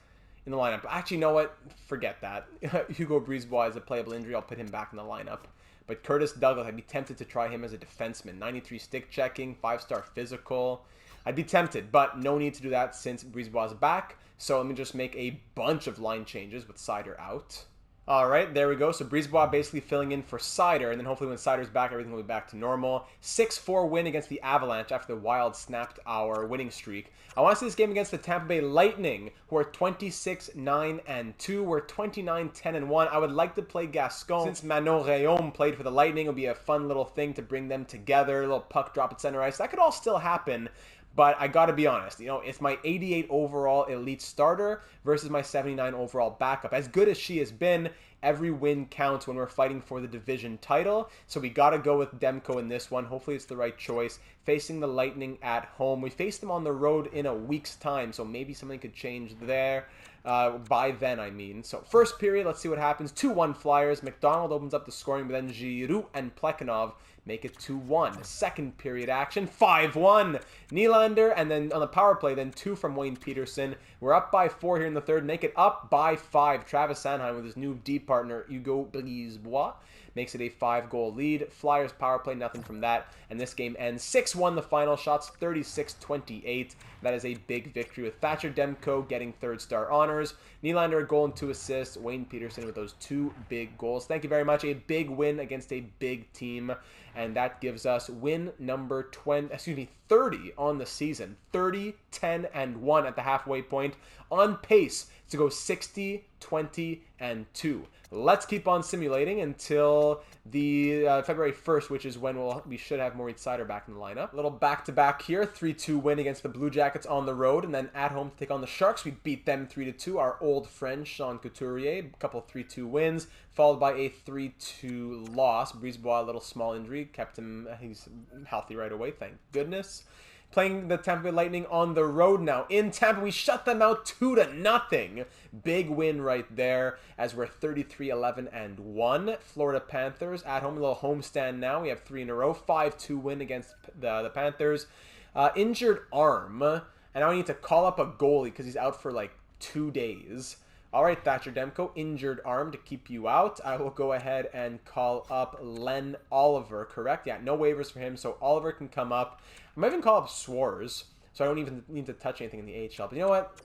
in the lineup. Actually, you know what? Forget that. Hugo Brisebois is a playable injury. I'll put him back in the lineup. But Curtis Douglas, I'd be tempted to try him as a defenseman. 93 stick checking, 5-star physical. I'd be tempted, but no need to do that since Brisebois is back. So let me just make a bunch of line changes with Seider out. All right, there we go. So Brisebois basically filling in for Sider, and then hopefully when Sider's back, everything will be back to normal. 6-4 win against the Avalanche after the Wild snapped our winning streak. I want to see this game against the Tampa Bay Lightning, who are 26-9-2. We're 29-10-1. I would like to play Gascon. Since Manon Rhéaume played for the Lightning, it would be a fun little thing to bring them together. A little puck drop at center ice. That could all still happen. But I got to be honest, it's my 88 overall elite starter versus my 79 overall backup. As good as she has been, every win counts when we're fighting for the division title. So we got to go with Demko in this one. Hopefully it's the right choice. Facing the Lightning at home. We face them on the road in a week's time, so maybe something could change there. By then, I mean. So first period, let's see what happens. 2-1 Flyers. McDonald opens up the scoring, but then Giroux and Plekhanov make it 2-1. Second period action, 5-1. Nylander, and then on the power play, then 2 from Wayne Peterson. We're up by 4 here in the third. Make it up by 5. Travis Sanheim with his new D partner, Hugo Brisebois, makes it a 5-goal lead. Flyers power play, nothing from that. And this game ends 6-1 the final. Shots 36-28. That is a big victory with Thatcher Demko getting third-star honors. Nylander a goal and 2 assists. Wayne Peterson with those 2 big goals. Thank you very much. A big win against a big team. And that gives us win number 30 on the season. 30-10-1 at the halfway point. On pace to go 60-20-2. Let's keep on simulating until the February 1st, which is when we should have Moritz Seider back in the lineup. A little back-to-back here. 3-2 win against the Blue Jackets on the road, and then at home to take on the Sharks. We beat them 3-2. Our old friend, Sean Couturier, a couple 3-2 wins, followed by a 3-2 loss. Brisebois, a little small injury, kept him, he's healthy right away, thank goodness. Playing the Tampa Bay Lightning on the road now. In Tampa, we shut them out 2-0. Big win right there as we're 33-11-1. Florida Panthers at home, a little homestand now. We have 3 in a row. 5-2 win against the Panthers. Injured arm. And now I need to call up a goalie because he's out for like 2 days. All right, Thatcher Demko, injured arm to keep you out. I will go ahead and call up Len Oliver, correct? Yeah, no waivers for him, so Oliver can come up. I might even call up Swarz, so I don't even need to touch anything in the AHL. But you know what?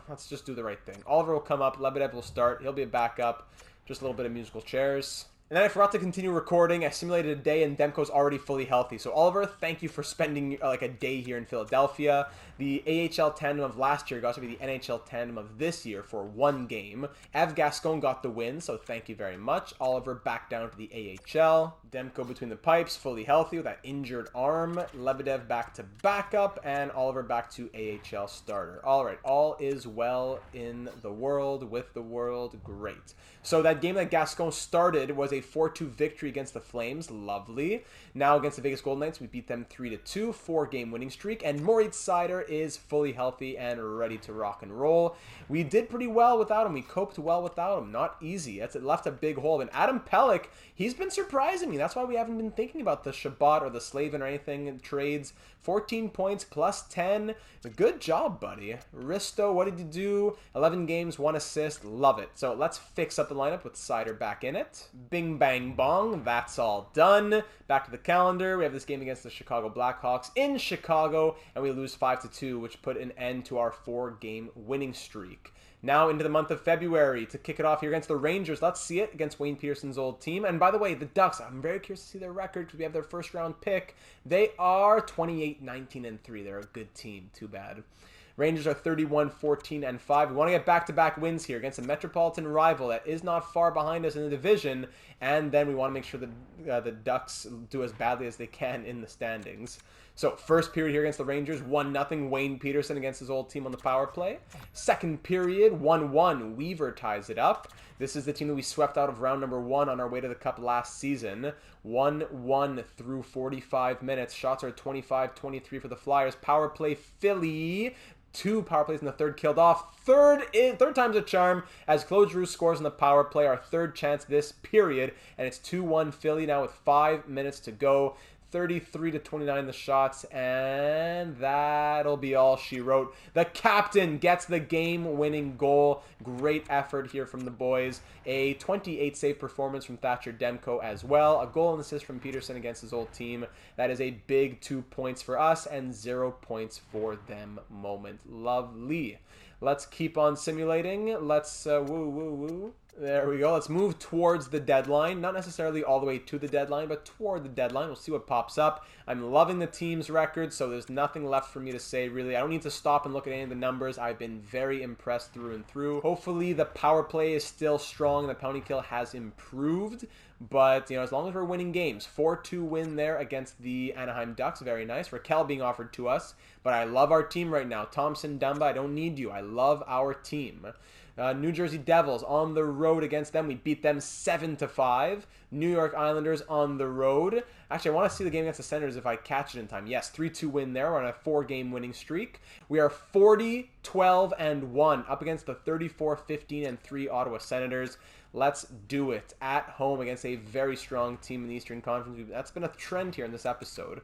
Let's just do the right thing. Oliver will come up. Lebedev will start. He'll be a backup. Just a little bit of musical chairs. And then I forgot to continue recording. I simulated a day, and Demko's already fully healthy. So Oliver, thank you for spending like a day here in Philadelphia. The AHL tandem of last year got to be the NHL tandem of this year for 1 game. Ev Gascon got the win, so thank you very much. Oliver back down to the AHL. Demko between the pipes, fully healthy with that injured arm. Lebedev back to backup, and Oliver back to AHL starter. All right, all is well in the world, with the world, great. So that game that Gascon started was a 4-2 victory against the Flames, lovely. Now against the Vegas Golden Knights, we beat them 3-2, 4-game winning streak, and Moritz Seider is fully healthy and ready to rock and roll. We did pretty well without him. We coped well without him. Not easy. It left a big hole. And Adam Pelech, he's been surprising me. That's why we haven't been thinking about the Shabbat or the Slavin or anything in trades. 14 points plus 10. Good job, buddy. Risto, what did you do? 11 games, 1 assist. Love it. So let's fix up the lineup with Seider back in it. Bing, bang, bong. That's all done. Back to the calendar. We have this game against the Chicago Blackhawks in Chicago, and we lose 5-2, which put an end to our 4-game winning streak. Now into the month of February to kick it off here against the Rangers. Let's see it against Wayne Pearson's old team. And by the way, the Ducks, I'm very curious to see their record because we have their first-round pick. They are 28-19-3. They're a good team. Too bad. Rangers are 31-14-5. We want to get back-to-back wins here against a Metropolitan rival that is not far behind us in the division. And then we want to make sure that the Ducks do as badly as they can in the standings. So, first period here against the Rangers, 1-0, Wayne Peterson against his old team on the power play. Second period, 1-1, Weaver ties it up. This is the team that we swept out of round number 1 on our way to the Cup last season. 1-1 through 45 minutes. Shots are 25-23 for the Flyers. Power play, Philly. 2 power plays in the third killed off. Third time's a charm as Claude Giroux scores in the power play. Our third chance this period. And it's 2-1 Philly now with 5 minutes to go. 33-29 the shots, and that'll be all she wrote. The captain gets the game-winning goal. Great effort here from the boys. A 28-save performance from Thatcher Demko as well. A goal and assist from Peterson against his old team. That is a big 2 points for us and 0 points for them moment. Lovely. Let's keep on simulating. Let's, woo. There we go. Let's move towards the deadline. Not necessarily all the way to the deadline, but toward the deadline. We'll see what pops up. I'm loving the team's record, so there's nothing left for me to say, really. I don't need to stop and look at any of the numbers. I've been very impressed through and through. Hopefully, the power play is still strong. The penalty kill has improved. But, as long as we're winning games. 4-2 win there against the Anaheim Ducks. Very nice. Raquel being offered to us. But I love our team right now. Thompson, Dumba, I don't need you. I love our team. New Jersey Devils on the road against them. We beat them 7-5. New York Islanders on the road. Actually, I want to see the game against the Senators if I catch it in time. Yes, 3-2 win there. We're on a 4-game winning streak. We are 40-12-1 up against the 34-15-3 Ottawa Senators. Let's do it at home against a very strong team in the Eastern Conference. That's been a trend here in this episode.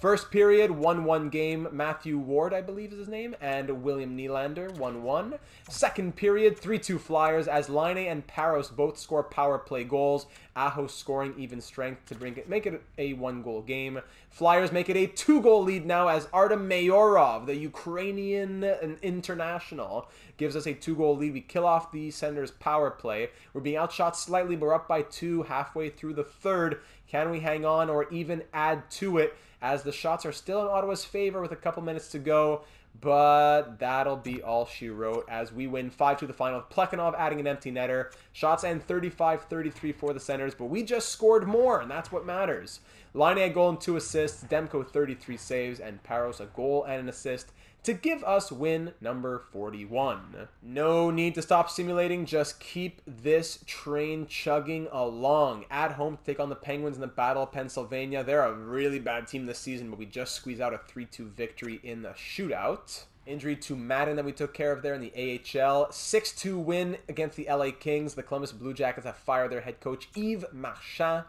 First period, 1-1 game. Matthew Ward, I believe is his name, and William Nylander, 1-1. Second period, 3-2 Flyers as Laine and Parros both score power play goals. Aho scoring even strength to make it a 1-goal game. Flyers make it a 2-goal lead now as Artem Mayorov, the Ukrainian international, gives us a 2-goal lead. We kill off the Senators' power play. We're being outshot slightly, but we're up by 2 halfway through the third. Can we hang on or even add to it as the shots are still in Ottawa's favor with a couple minutes to go? But that'll be all she wrote as we win 5-2 the final. Plekhanov adding an empty netter. Shots end 35-33 for the Senators, but we just scored more, and that's what matters. Laine a goal and 2 assists. Demko 33 saves, and Parros a goal and an assist to give us win number 41. No need to stop simulating, just keep this train chugging along. At home to take on the Penguins in the Battle of Pennsylvania. They're a really bad team this season, but we just squeezed out a 3-2 victory in the shootout. Injury to Madden that we took care of there in the AHL. 6-2 win against the LA Kings. The Columbus Blue Jackets have fired their head coach Yves Marchand.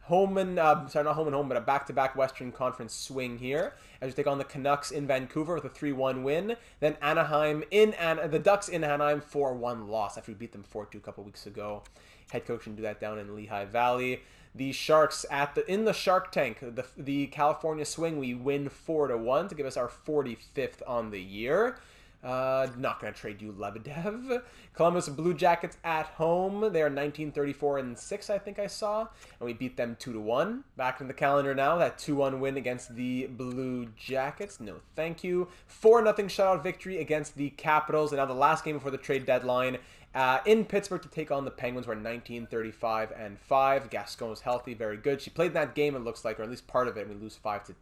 But a back-to-back Western Conference swing here as we take on the Canucks in Vancouver with a 3-1 win. Then the Ducks in Anaheim, 4-1 loss after we beat them 4-2 a couple weeks ago. Head coach can do that down in Lehigh Valley. The Sharks in the Shark Tank, the California Swing, we win 4-1 to give us our 45th on the year. Not going to trade you, Lebedev. Columbus Blue Jackets at home. They are 19-34-6, I think I saw. And we beat them 2-1. Back in the calendar now. That 2-1 win against the Blue Jackets. No, thank you. 4-0 shutout victory against the Capitals. And now the last game before the trade deadline. In Pittsburgh to take on the Penguins. We're 19-35-5. Gascon was healthy, very good. She played in that game, it looks like, or at least part of it, and we lose 5-2.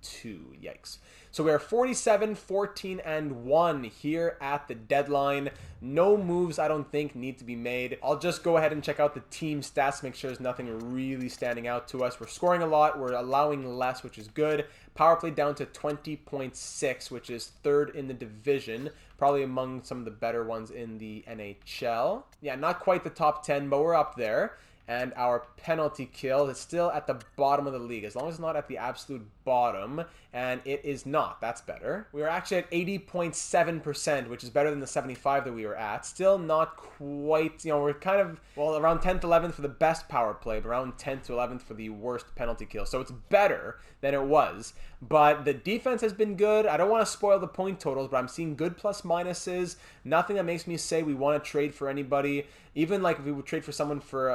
Yikes. So we are 47-14-1 here at the deadline. No moves, I don't think, need to be made. I'll just go ahead and check out the team stats, make sure there's nothing really standing out to us. We're scoring a lot, we're allowing less, which is good. Power play down to 20.6, which is third in the division. Probably among some of the better ones in the NHL. Yeah, not quite the top 10, but we're up there. And our penalty kill is still at the bottom of the league, as long as it's not at the absolute bottom, and it is not. That's better. We are actually at 80.7%, which is better than the 75 that we were at. Still not quite, we're kind of, around 10th, 11th for the best power play, but around 10th to 11th for the worst penalty kill. So it's better than it was, but the defense has been good. I don't want to spoil the point totals, but I'm seeing good plus minuses. Nothing that makes me say we want to trade for anybody. Even like if we would trade for someone for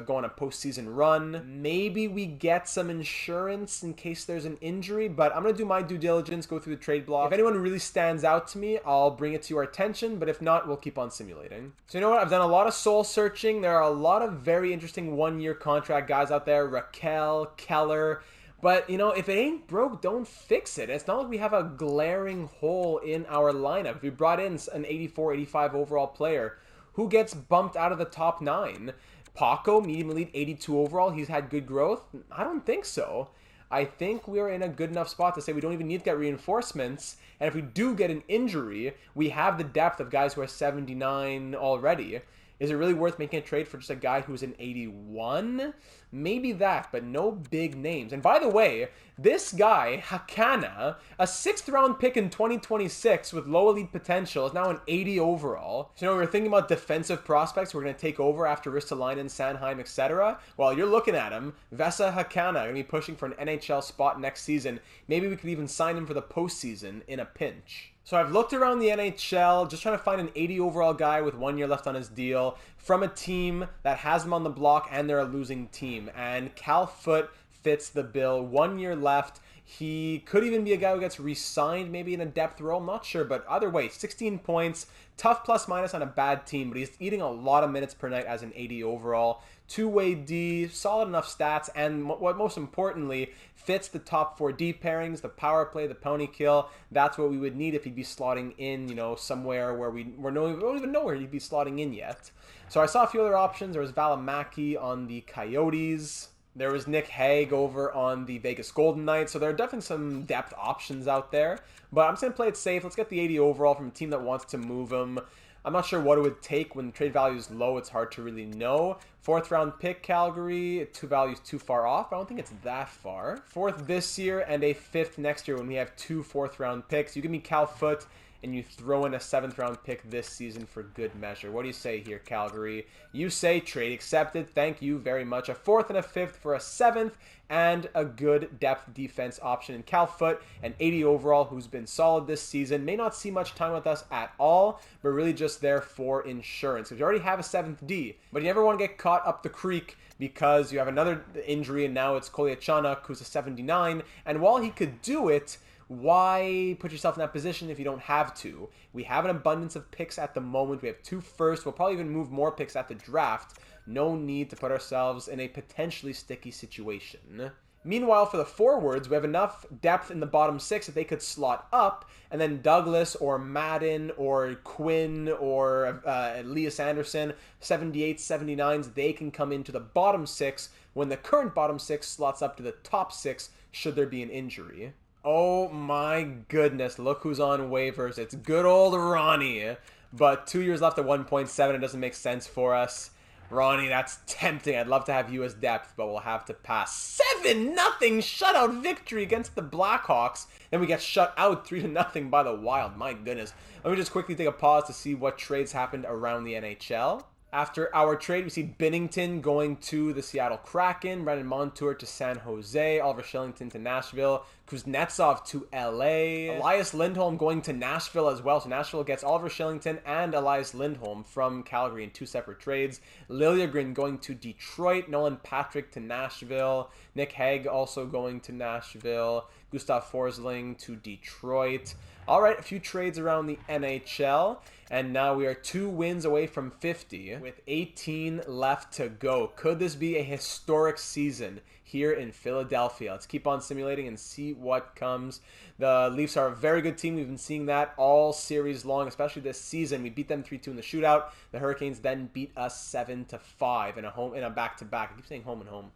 go on a postseason run, maybe we get some insurance in case there's an injury, but I'm going to do my due diligence, go through the trade block. If anyone really stands out to me, I'll bring it to your attention, but if not, we'll keep on simulating. So you know what? I've done a lot of soul searching. There are a lot of very interesting one-year contract guys out there. Raquel, Keller. But, if it ain't broke, don't fix it. It's not like we have a glaring hole in our lineup. If we brought in an 84, 85 overall player, who gets bumped out of the top 9? Paco, medium elite, 82 overall. He's had good growth. I don't think so. I think we're in a good enough spot to say we don't even need to get reinforcements. And if we do get an injury, we have the depth of guys who are 79 already. Is it really worth making a trade for just a guy who's an 81? Maybe that, but no big names. And by the way, this guy, Hakana, a 6th round pick in 2026 with low elite potential, is now an 80 overall. So, we were thinking about defensive prospects who are going to take over after Ristolainen, Sanheim, etc. Well, you're looking at him. Vesa Hakana going to be pushing for an NHL spot next season. Maybe we could even sign him for the postseason in a pinch. So I've looked around the NHL, just trying to find an 80 overall guy with 1 year left on his deal from a team that has him on the block and they're a losing team. And Cal Foote fits the bill. 1 year left. He could even be a guy who gets re-signed maybe in a depth role. I'm not sure, but either way, 16 points. Tough plus minus on a bad team, but he's eating a lot of minutes per night as an 80 overall. Two-way D, solid enough stats, and what most importantly, fits the top 4 D pairings, the power play, the pony kill. That's what we would need if he'd be slotting in, somewhere where we don't even know where he'd be slotting in yet. So I saw a few other options. There was Valimaki on the Coyotes. There was Nick Hague over on the Vegas Golden Knights. So there are definitely some depth options out there. But I'm just going to play it safe. Let's get the 80 overall from a team that wants to move him. I'm not sure what it would take. When the trade value is low, it's hard to really know. 4th round pick, Calgary. 2 values too far off. I don't think it's that far. 4th this year and a 5th next year when we have 2 4th round picks. You give me Cal Foote and you throw in a 7th round pick this season for good measure. What do you say here, Calgary? You say trade accepted. Thank you very much. A 4th and a 5th for a 7th and a good depth defense option in Cal Foote, an 80 overall who's been solid this season. May not see much time with us at all, but really just there for insurance. Because you already have a 7th D, but you never want to get caught up the creek because you have another injury and now it's Koyachanak who's a 79. And while he could do it, why put yourself in that position if you don't have to? We have an abundance of picks at the moment. We have 2 firsts. We'll probably even move more picks at the draft. No need to put ourselves in a potentially sticky situation. Meanwhile, for the forwards, we have enough depth in the bottom 6 that they could slot up, and then Douglas or Madden or Quinn or Elias Anderson, 78s, 79s, they can come into the bottom 6 when the current bottom 6 slots up to the top 6 should there be an injury. Oh my goodness, look who's on waivers. It's good old Ronnie. But 2 years left at 1.7, it doesn't make sense for us. Ronnie, that's tempting. I'd love to have you as depth, but we'll have to pass. 7-0 shutout victory against the Blackhawks. Then we get shut out 3-0 by the Wild. My goodness. Let me just quickly take a pause to see what trades happened around the NHL. After our trade, we see Binnington going to the Seattle Kraken, Brandon Montour to San Jose, Oliver Shillington to Nashville, Kuznetsov to LA, Elias Lindholm going to Nashville as well. So Nashville gets Oliver Shillington and Elias Lindholm from Calgary in 2 separate trades. Liljegren going to Detroit, Nolan Patrick to Nashville, Nick Hague also going to Nashville, Gustav Forsling to Detroit. All right, a few trades around the NHL, and now we are 2 wins away from 50 with 18 left to go. Could this be a historic season here in Philadelphia? Let's keep on simulating and see what comes. The Leafs are a very good team. We've been seeing that all series long, especially this season. We beat them 3-2 in the shootout. The Hurricanes then beat us 7-5 in a back-to-back. I keep saying home and home.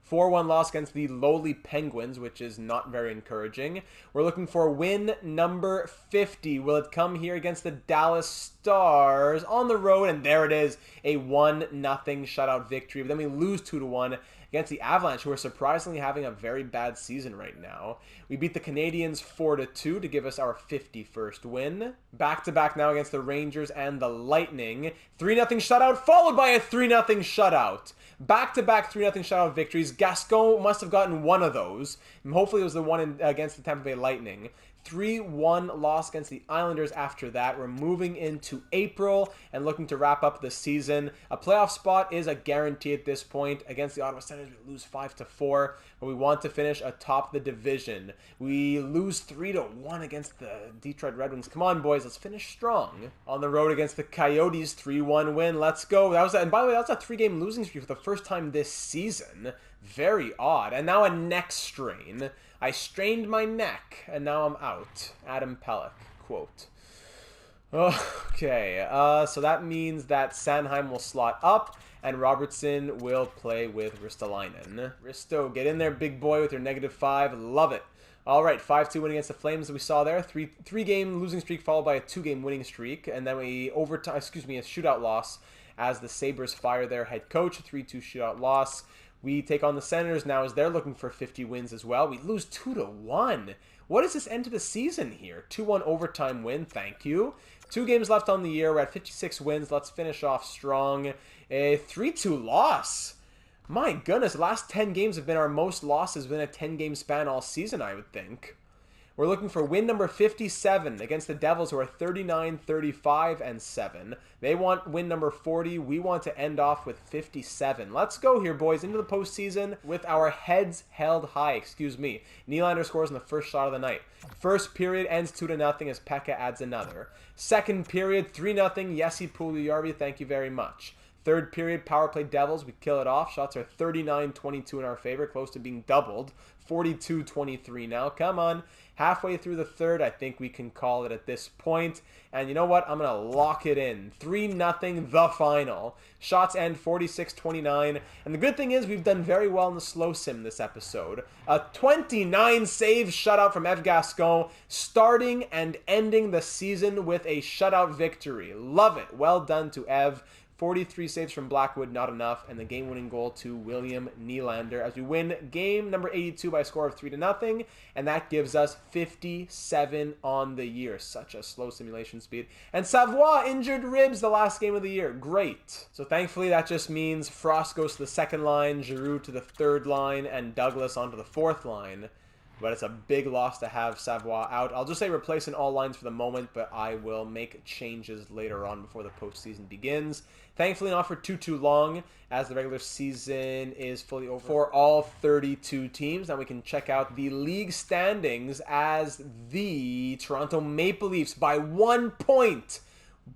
4-1 loss against the lowly Penguins, which is not very encouraging. We're looking for win number 50. Will it come here against the Dallas Stars on the road? And there it is, a 1-0 shutout victory. But then we lose 2-1 against the Avalanche, who are surprisingly having a very bad season right now. We beat the Canadiens 4-2 to give us our 51st win. Back-to-back now against the Rangers and the Lightning. 3-0 shutout followed by a 3-0 shutout. Back-to-back 3-0 shutout victories. Gascon must have gotten one of those. And hopefully it was the one against the Tampa Bay Lightning. 3-1 loss against the Islanders after that. We're moving into April and looking to wrap up the season. A playoff spot is a guarantee at this point. Against the Ottawa Senators, we lose 5-4, but we want to finish atop the division. We lose 3-1 against the Detroit Red Wings. Come on, boys, let's finish strong. On the road against the Coyotes, 3-1 win. Let's go. And by the way, that was a 3-game losing streak for the first time this season. Very odd. And now a neck strain. I strained my neck, and now I'm out. Adam Pelech, quote. Okay, so that means that Sanheim will slot up, and Robertson will play with Ristolainen. Risto, get in there, big boy, with your -5. Love it. All right, 5-2 win against the Flames that we saw there. Three-game losing streak followed by a 2-game winning streak, and then a shootout loss as the Sabres fire their head coach. A 3-2 shootout loss. We take on the Senators now as they're looking for 50 wins as well. We lose 2-1. What is this end to the season here? 2-1 overtime win, thank you. 2 games left on the year. We're at 56 wins. Let's finish off strong. A 3-2 loss. My goodness, the last 10 games have been our most losses within a 10-game span all season, I would think. We're looking for win number 57 against the Devils, who are 39-35-7. They want win number 40. We want to end off with 57. Let's go here, boys, into the postseason with our heads held high. Excuse me. Nylander scores in the first shot of the night. First period ends 2-0 as Pekka adds another. Second period, 3-0. Jesse Puljujärvi, thank you very much. Third period, power play Devils. We kill it off. Shots are 39-22 in our favor, close to being doubled. 42-23 now. Come on. Halfway through the third, I think we can call it at this point. And you know what? I'm going to lock it in. 3-0, the final. Shots end 46-29. And the good thing is we've done very well in the slow sim this episode. A 29-save shutout from Ev Gascon, starting and ending the season with a shutout victory. Love it. Well done to Ev. 43 saves from Blackwood, not enough, and the game-winning goal to William Nylander as we win game number 82 by a score of 3-0, and that gives us 57 on the year. Such a slow simulation speed. And Savoie injured ribs the last game of the year. Great. So thankfully that just means Frost goes to the second line, Giroux to the third line, and Douglas onto the fourth line. But it's a big loss to have Savoie out. I'll just say replace in all lines for the moment, but I will make changes later on before the postseason begins. Thankfully not for too long, as the regular season is fully over for all 32 teams. Now we can check out the league standings as the Toronto Maple Leafs by 1 point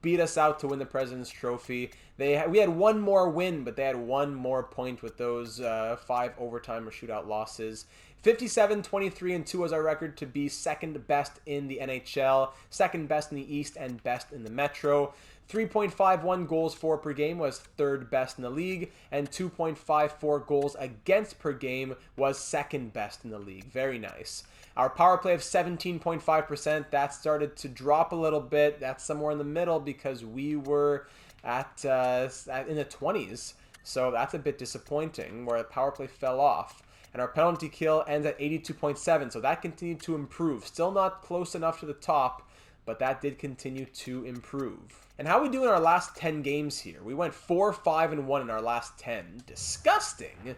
beat us out to win the President's Trophy. We had one more win, but they had one more point with those 5 overtime or shootout losses. 57-23-2 was our record to be second best in the NHL, second best in the East, and best in the Metro. 3.51 goals for per game was third best in the league, and 2.54 goals against per game was second best in the league. Very nice. Our power play of 17.5%, that started to drop a little bit. That's somewhere in the middle because we were in the 20s. So that's a bit disappointing, where the power play fell off. And our penalty kill ends at 82.7, so that continued to improve. Still not close enough to the top, but that did continue to improve. And how we do in our last 10 games here? We went 4-5-1 in our last 10. Disgusting.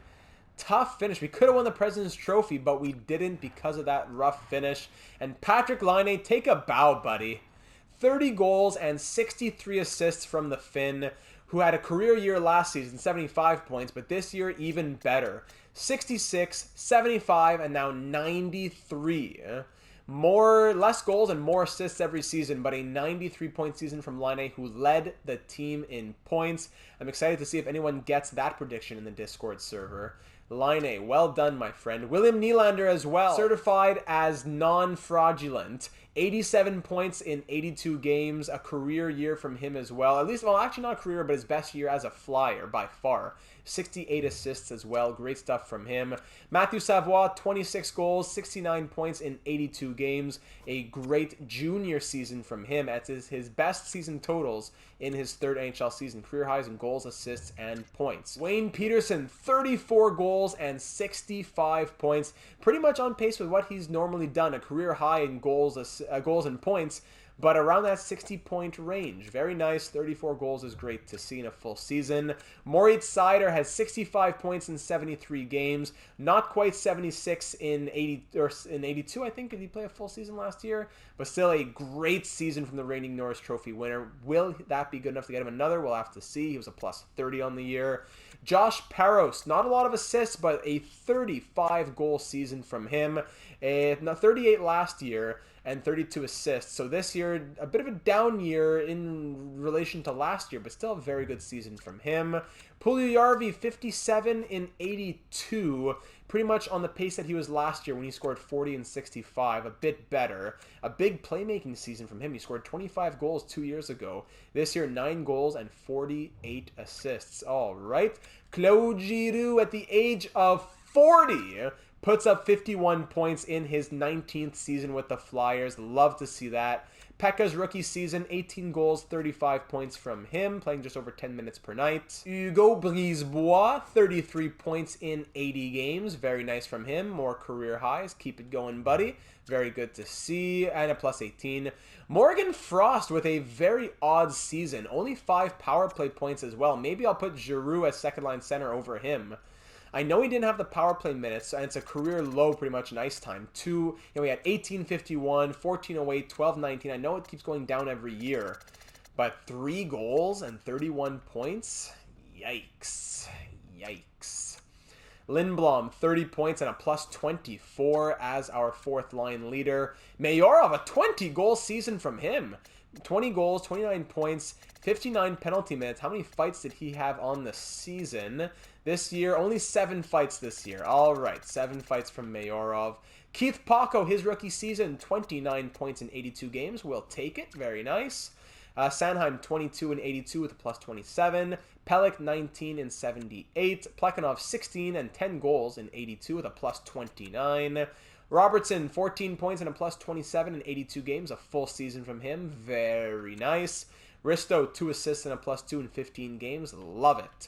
Tough finish. We could have won the President's Trophy, but we didn't because of that rough finish. And Patrick Laine, take a bow, buddy. 30 goals and 63 assists from the Finn, who had a career year last season, 75 points, but this year even better. 66, 75, and now 93. Less goals and more assists every season, but a 93-point season from Laine, who led the team in points. I'm excited to see if anyone gets that prediction in the Discord server. Laine, well done, my friend. William Nylander as well, certified as non-fraudulent. 87 points in 82 games, a career year from him as well. At least, well, actually not a career, but his best year as a Flyer by far. 68 assists as well. Great stuff from him. Matthew Savoie, 26 goals, 69 points in 82 games. A great junior season from him. That's his best season totals in his third NHL season. Career highs in goals, assists, and points. Wayne Peterson, 34 goals and 65 points. Pretty much on pace with what he's normally done. A career high in goals and points, but around that 60-point range. Very nice. 34 goals is great to see in a full season. Moritz Seider has 65 points in 73 games. Not quite 76 in 82, I think. Did he play a full season last year? But still a great season from the reigning Norris Trophy winner. Will that be good enough to get him another? We'll have to see. He was a plus 30 on the year. Josh Parros, not a lot of assists, but a 35-goal season from him. 38 last year and 32 assists. So this year, a bit of a down year in relation to last year, but still a very good season from him. Puljujärvi, 57 in 82, pretty much on the pace that he was last year when he scored 40 and 65, a bit better. A big playmaking season from him. He scored 25 goals 2 years ago. This year, 9 goals and 48 assists. All right. Claude Giroux, at the age of 40, puts up 51 points in his 19th season with the Flyers. Love to see that. Pekka's rookie season, 18 goals, 35 points from him, playing just over 10 minutes per night. Hugo Brisebois, 33 points in 80 games. Very nice from him. More career highs. Keep it going, buddy. Very good to see. And a plus 18. Morgan Frost with a very odd season. Only 5 power play points as well. Maybe I'll put Giroux as second line center over him. I know he didn't have the power play minutes, and it's a career low pretty much in ice time. We had 1851, 1408, 1219. I know it keeps going down every year, but 3 goals and 31 points? Yikes. Yikes. Lindblom, 30 points and a plus 24 as our fourth line leader. Mayorov, a 20-goal season from him. 20 goals, 29 points, 59 penalty minutes. How many fights did he have on the season? This year, only 7 fights this year. All right, 7 fights from Mayorov. Keith Paco, his rookie season, 29 points in 82 games. We'll take it. Very nice. Sanheim, 22 and 82 with a plus 27. Pelech, 19 and 78. Plekhanov, 16 and 10 goals in 82 with a plus 29. Robertson, 14 points and a plus 27 in 82 games. A full season from him. Very nice. Risto, 2 assists and a plus 2 in 15 games. Love it.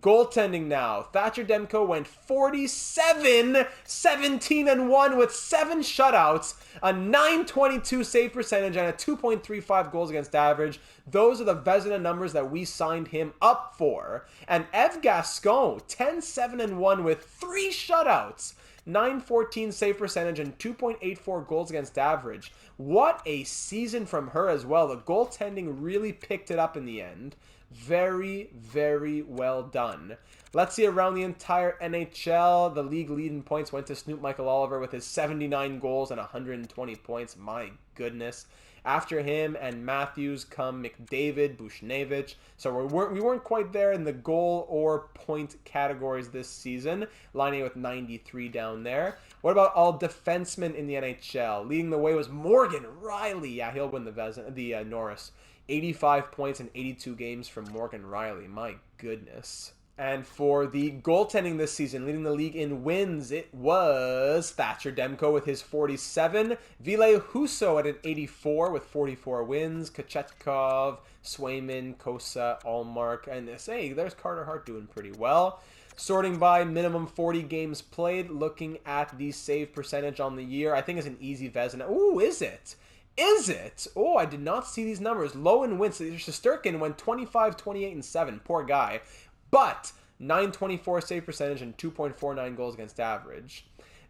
Goaltending now. Thatcher Demko went 47, 17 and 1 with 7 shutouts, a .922 save percentage, and a 2.35 goals against average. Those are the Vezina numbers that we signed him up for. And Ev Gascon, 10, 7 and 1 with 3 shutouts, .914 save percentage, and 2.84 goals against average. What a season from her as well. The goaltending really picked it up in the end. Very, very well done. Let's see around the entire NHL. The league lead in points went to Snoop Michael Oliver with his 79 goals and 120 points. My goodness. After him and Matthews come McDavid, Bushnevich. So we weren't quite there in the goal or point categories this season. Lining with 93 down there. What about all defensemen in the NHL? Leading the way was Morgan Riley. Yeah, he'll win the Norris. 85 points in 82 games from Morgan Riley. My goodness. And for the goaltending this season, leading the league in wins, it was Thatcher Demko with his 47, Ville Husso at an 84 with 44 wins, Kochetkov, Swayman, Kosa, Allmark, and hey, there's Carter Hart doing pretty well. Sorting by minimum 40 games played, looking at the save percentage on the year, I think it's an easy Vezina. Ooh, is it? Is it? Oh, I did not see these numbers. Low in wins. Shesterkin went 25, 28, and 7. Poor guy. But .924 save percentage and 2.49 goals against average.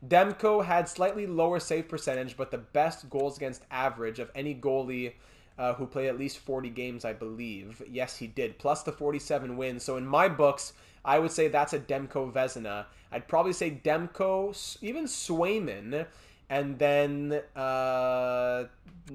Demko had slightly lower save percentage, but the best goals against average of any goalie who played at least 40 games, I believe. Yes, he did. Plus the 47 wins. So in my books, I would say that's a Demko Vezina. I'd probably say Demko, even Swayman, and then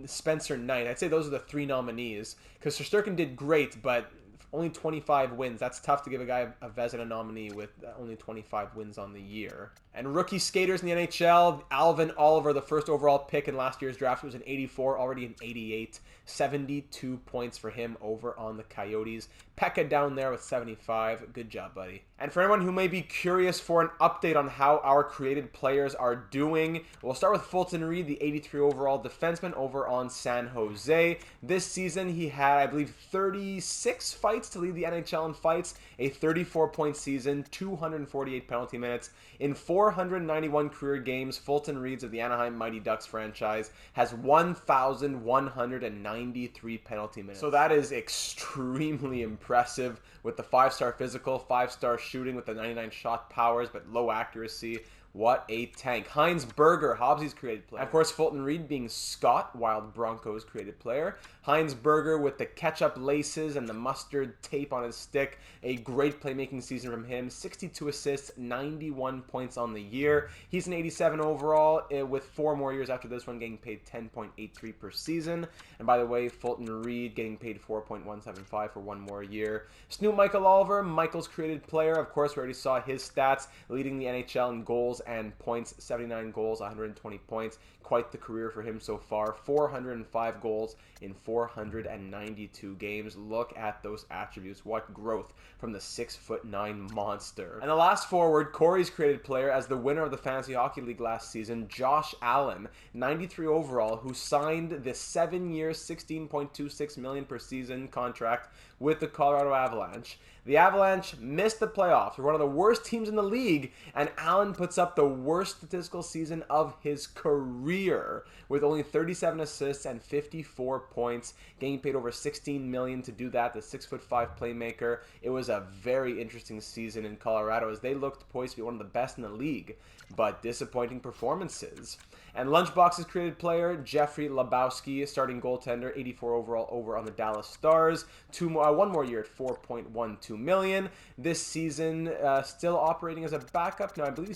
Spencer Knight. I'd say those are the 3 nominees. Because Shesterkin did great, but only 25 wins. That's tough to give a guy a Vezina nominee with only 25 wins on the year. And rookie skaters in the NHL, Alvin Oliver, the first overall pick in last year's draft, was an 84, already an 88. 72 points for him over on the Coyotes. Pekka down there with 75. Good job, buddy. And for anyone who may be curious for an update on how our created players are doing, we'll start with Fulton Reed, the 83 overall defenseman over on San Jose. This season, he had, I believe, 36 fights to lead the NHL in fights, a 34-point season, 248 penalty minutes. In 491 career games, Fulton Reeds of the Anaheim Mighty Ducks franchise has 1,193 penalty minutes. So that is extremely impressive with the 5-star physical, 5-star shooting with the 99 shot powers, but low accuracy. What a tank. Heinz Berger, Hobbsy's created player. And of course, Fulton Reed being Scott, Wild Broncos created player. Heinz Berger with the ketchup laces and the mustard tape on his stick. A great playmaking season from him. 62 assists, 91 points on the year. He's an 87 overall with 4 more years after this one, getting paid $10.83 per season. And by the way, Fulton Reed getting paid $4.175 for 1 more year. Snoop Michael Oliver, Michael's created player. Of course, we already saw his stats, leading the NHL in goals and points. 79 goals, 120 points. Quite the career for him so far. 405 goals in 492 games. Look at those attributes. What growth from the 6'9" monster. And the last forward, Corey's created player, as the winner of the Fantasy Hockey League last season, Josh Allen, 93 overall, who signed the 7-year, $16.26 million per season contract with the Colorado Avalanche. The Avalanche missed the playoffs. They're one of the worst teams in the league, and Allen puts up up the worst statistical season of his career with only 37 assists and 54 points, getting paid over $16 million to do that. The 6'5" playmaker. It was a very interesting season in Colorado as they looked poised to be one of the best in the league, but disappointing performances. And Lunchbox's created player, Jeffrey Lebowski, starting goaltender, 84 overall, over on the Dallas Stars. One more year at $4.12 million. This season, still operating as a backup. No, I believe,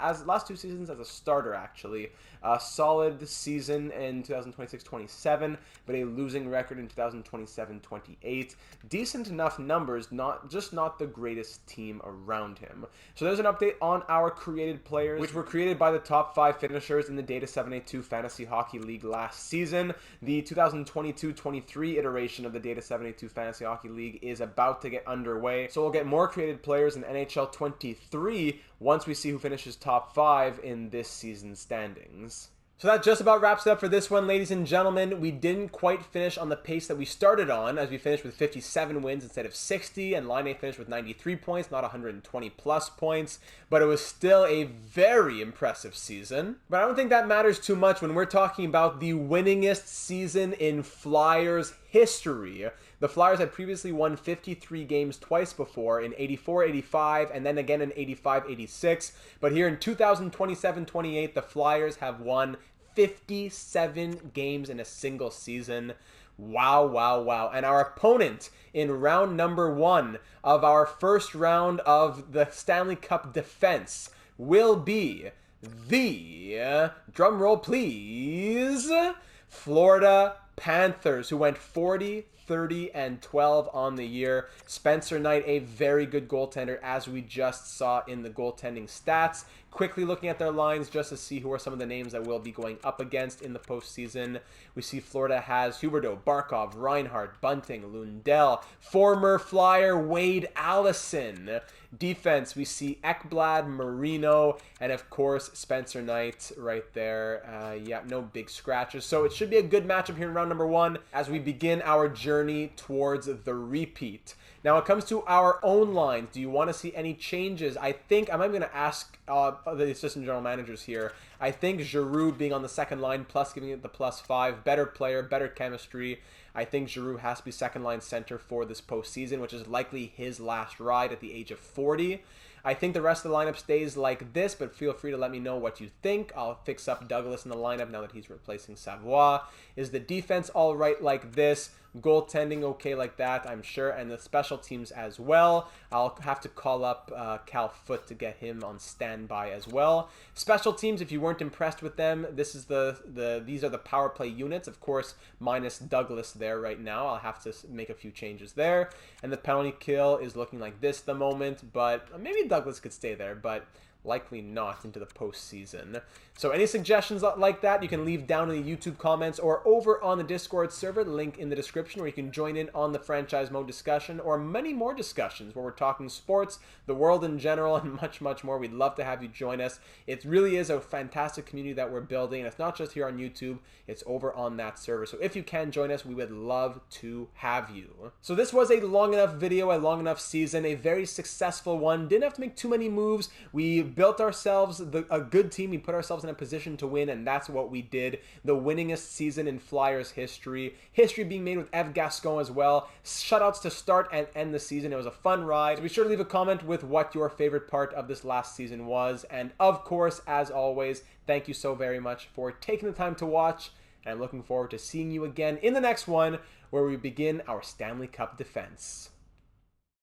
as last 2 seasons as a starter, actually. A solid season in 2026-27, but a losing record in 2027-28. Decent enough numbers, not the greatest team around him. So there's an update on our created players, which were created by the top 5 finishers in the Data 782 Fantasy Hockey League last season. The 2022-23 iteration of the Data 782 Fantasy Hockey League is about to get underway, so we'll get more created players in NHL 23 once we see who finishes top 5 in this season's standings. So that just about wraps it up for this one, ladies and gentlemen. We didn't quite finish on the pace that we started on, as we finished with 57 wins instead of 60, and Line A finished with 93 points, not 120 plus points, but it was still a very impressive season. But I don't think that matters too much when we're talking about the winningest season in Flyers history. The Flyers had previously won 53 games twice before, in 84-85 and then again in 85-86. But here in 2027-28, the Flyers have won 57 games in a single season. Wow, wow, wow. And our opponent in round number 1 of our first round of the Stanley Cup defense will be the, drum roll please, Florida Panthers, who went 40, 30, and 12 on the year. Spencer Knight, a very good goaltender, as we just saw in the goaltending stats. Quickly looking at their lines just to see who are some of the names that we'll be going up against in the postseason. We see Florida has Huberdeau, Barkov, Reinhart, Bunting, Lundell, former Flyer Wade Allison. Defense, we see Ekblad, Marino, and of course Spencer Knight right there. Yeah, no big scratches. So it should be a good matchup here in round number 1 as we begin our journey towards the repeat. Now, when it comes to our own lines, do you want to see any changes? I think I'm going to ask the assistant general managers here. I think Giroux being on the second line, plus giving it the +5, better player, better chemistry. I think Giroux has to be second line center for this postseason, which is likely his last ride at the age of 40. I think the rest of the lineup stays like this, but feel free to let me know what you think. I'll fix up Douglas in the lineup now that he's replacing Savoie. Is the defense all right like this? Goaltending okay like that, I'm sure, and the special teams as well. I'll have to call up Cal Foote to get him on standby as well. Special teams, if you weren't impressed with them, this is these are the power play units, of course, minus Douglas there right now. I'll have to make a few changes there. And the penalty kill is looking like this at the moment, but maybe Douglas could stay there, but likely not into the postseason. So any suggestions like that, you can leave down in the YouTube comments or over on the Discord server, link in the description, where you can join in on the franchise mode discussion or many more discussions where we're talking sports, the world in general, and much, much more. We'd love to have you join us. It really is a fantastic community that we're building, and it's not just here on YouTube, it's over on that server. So if you can join us, we would love to have you. So this was a long enough video, a long enough season, a very successful one. Didn't have to make too many moves. We built ourselves a good team. We put ourselves in a position to win, and that's what we did. The winningest season in Flyers history. History being made with Ev Gascon as well. Shutouts to start and end the season. It was a fun ride. So be sure to leave a comment with what your favorite part of this last season was. And of course, as always, thank you so very much for taking the time to watch. And I'm looking forward to seeing you again in the next one, where we begin our Stanley Cup defense.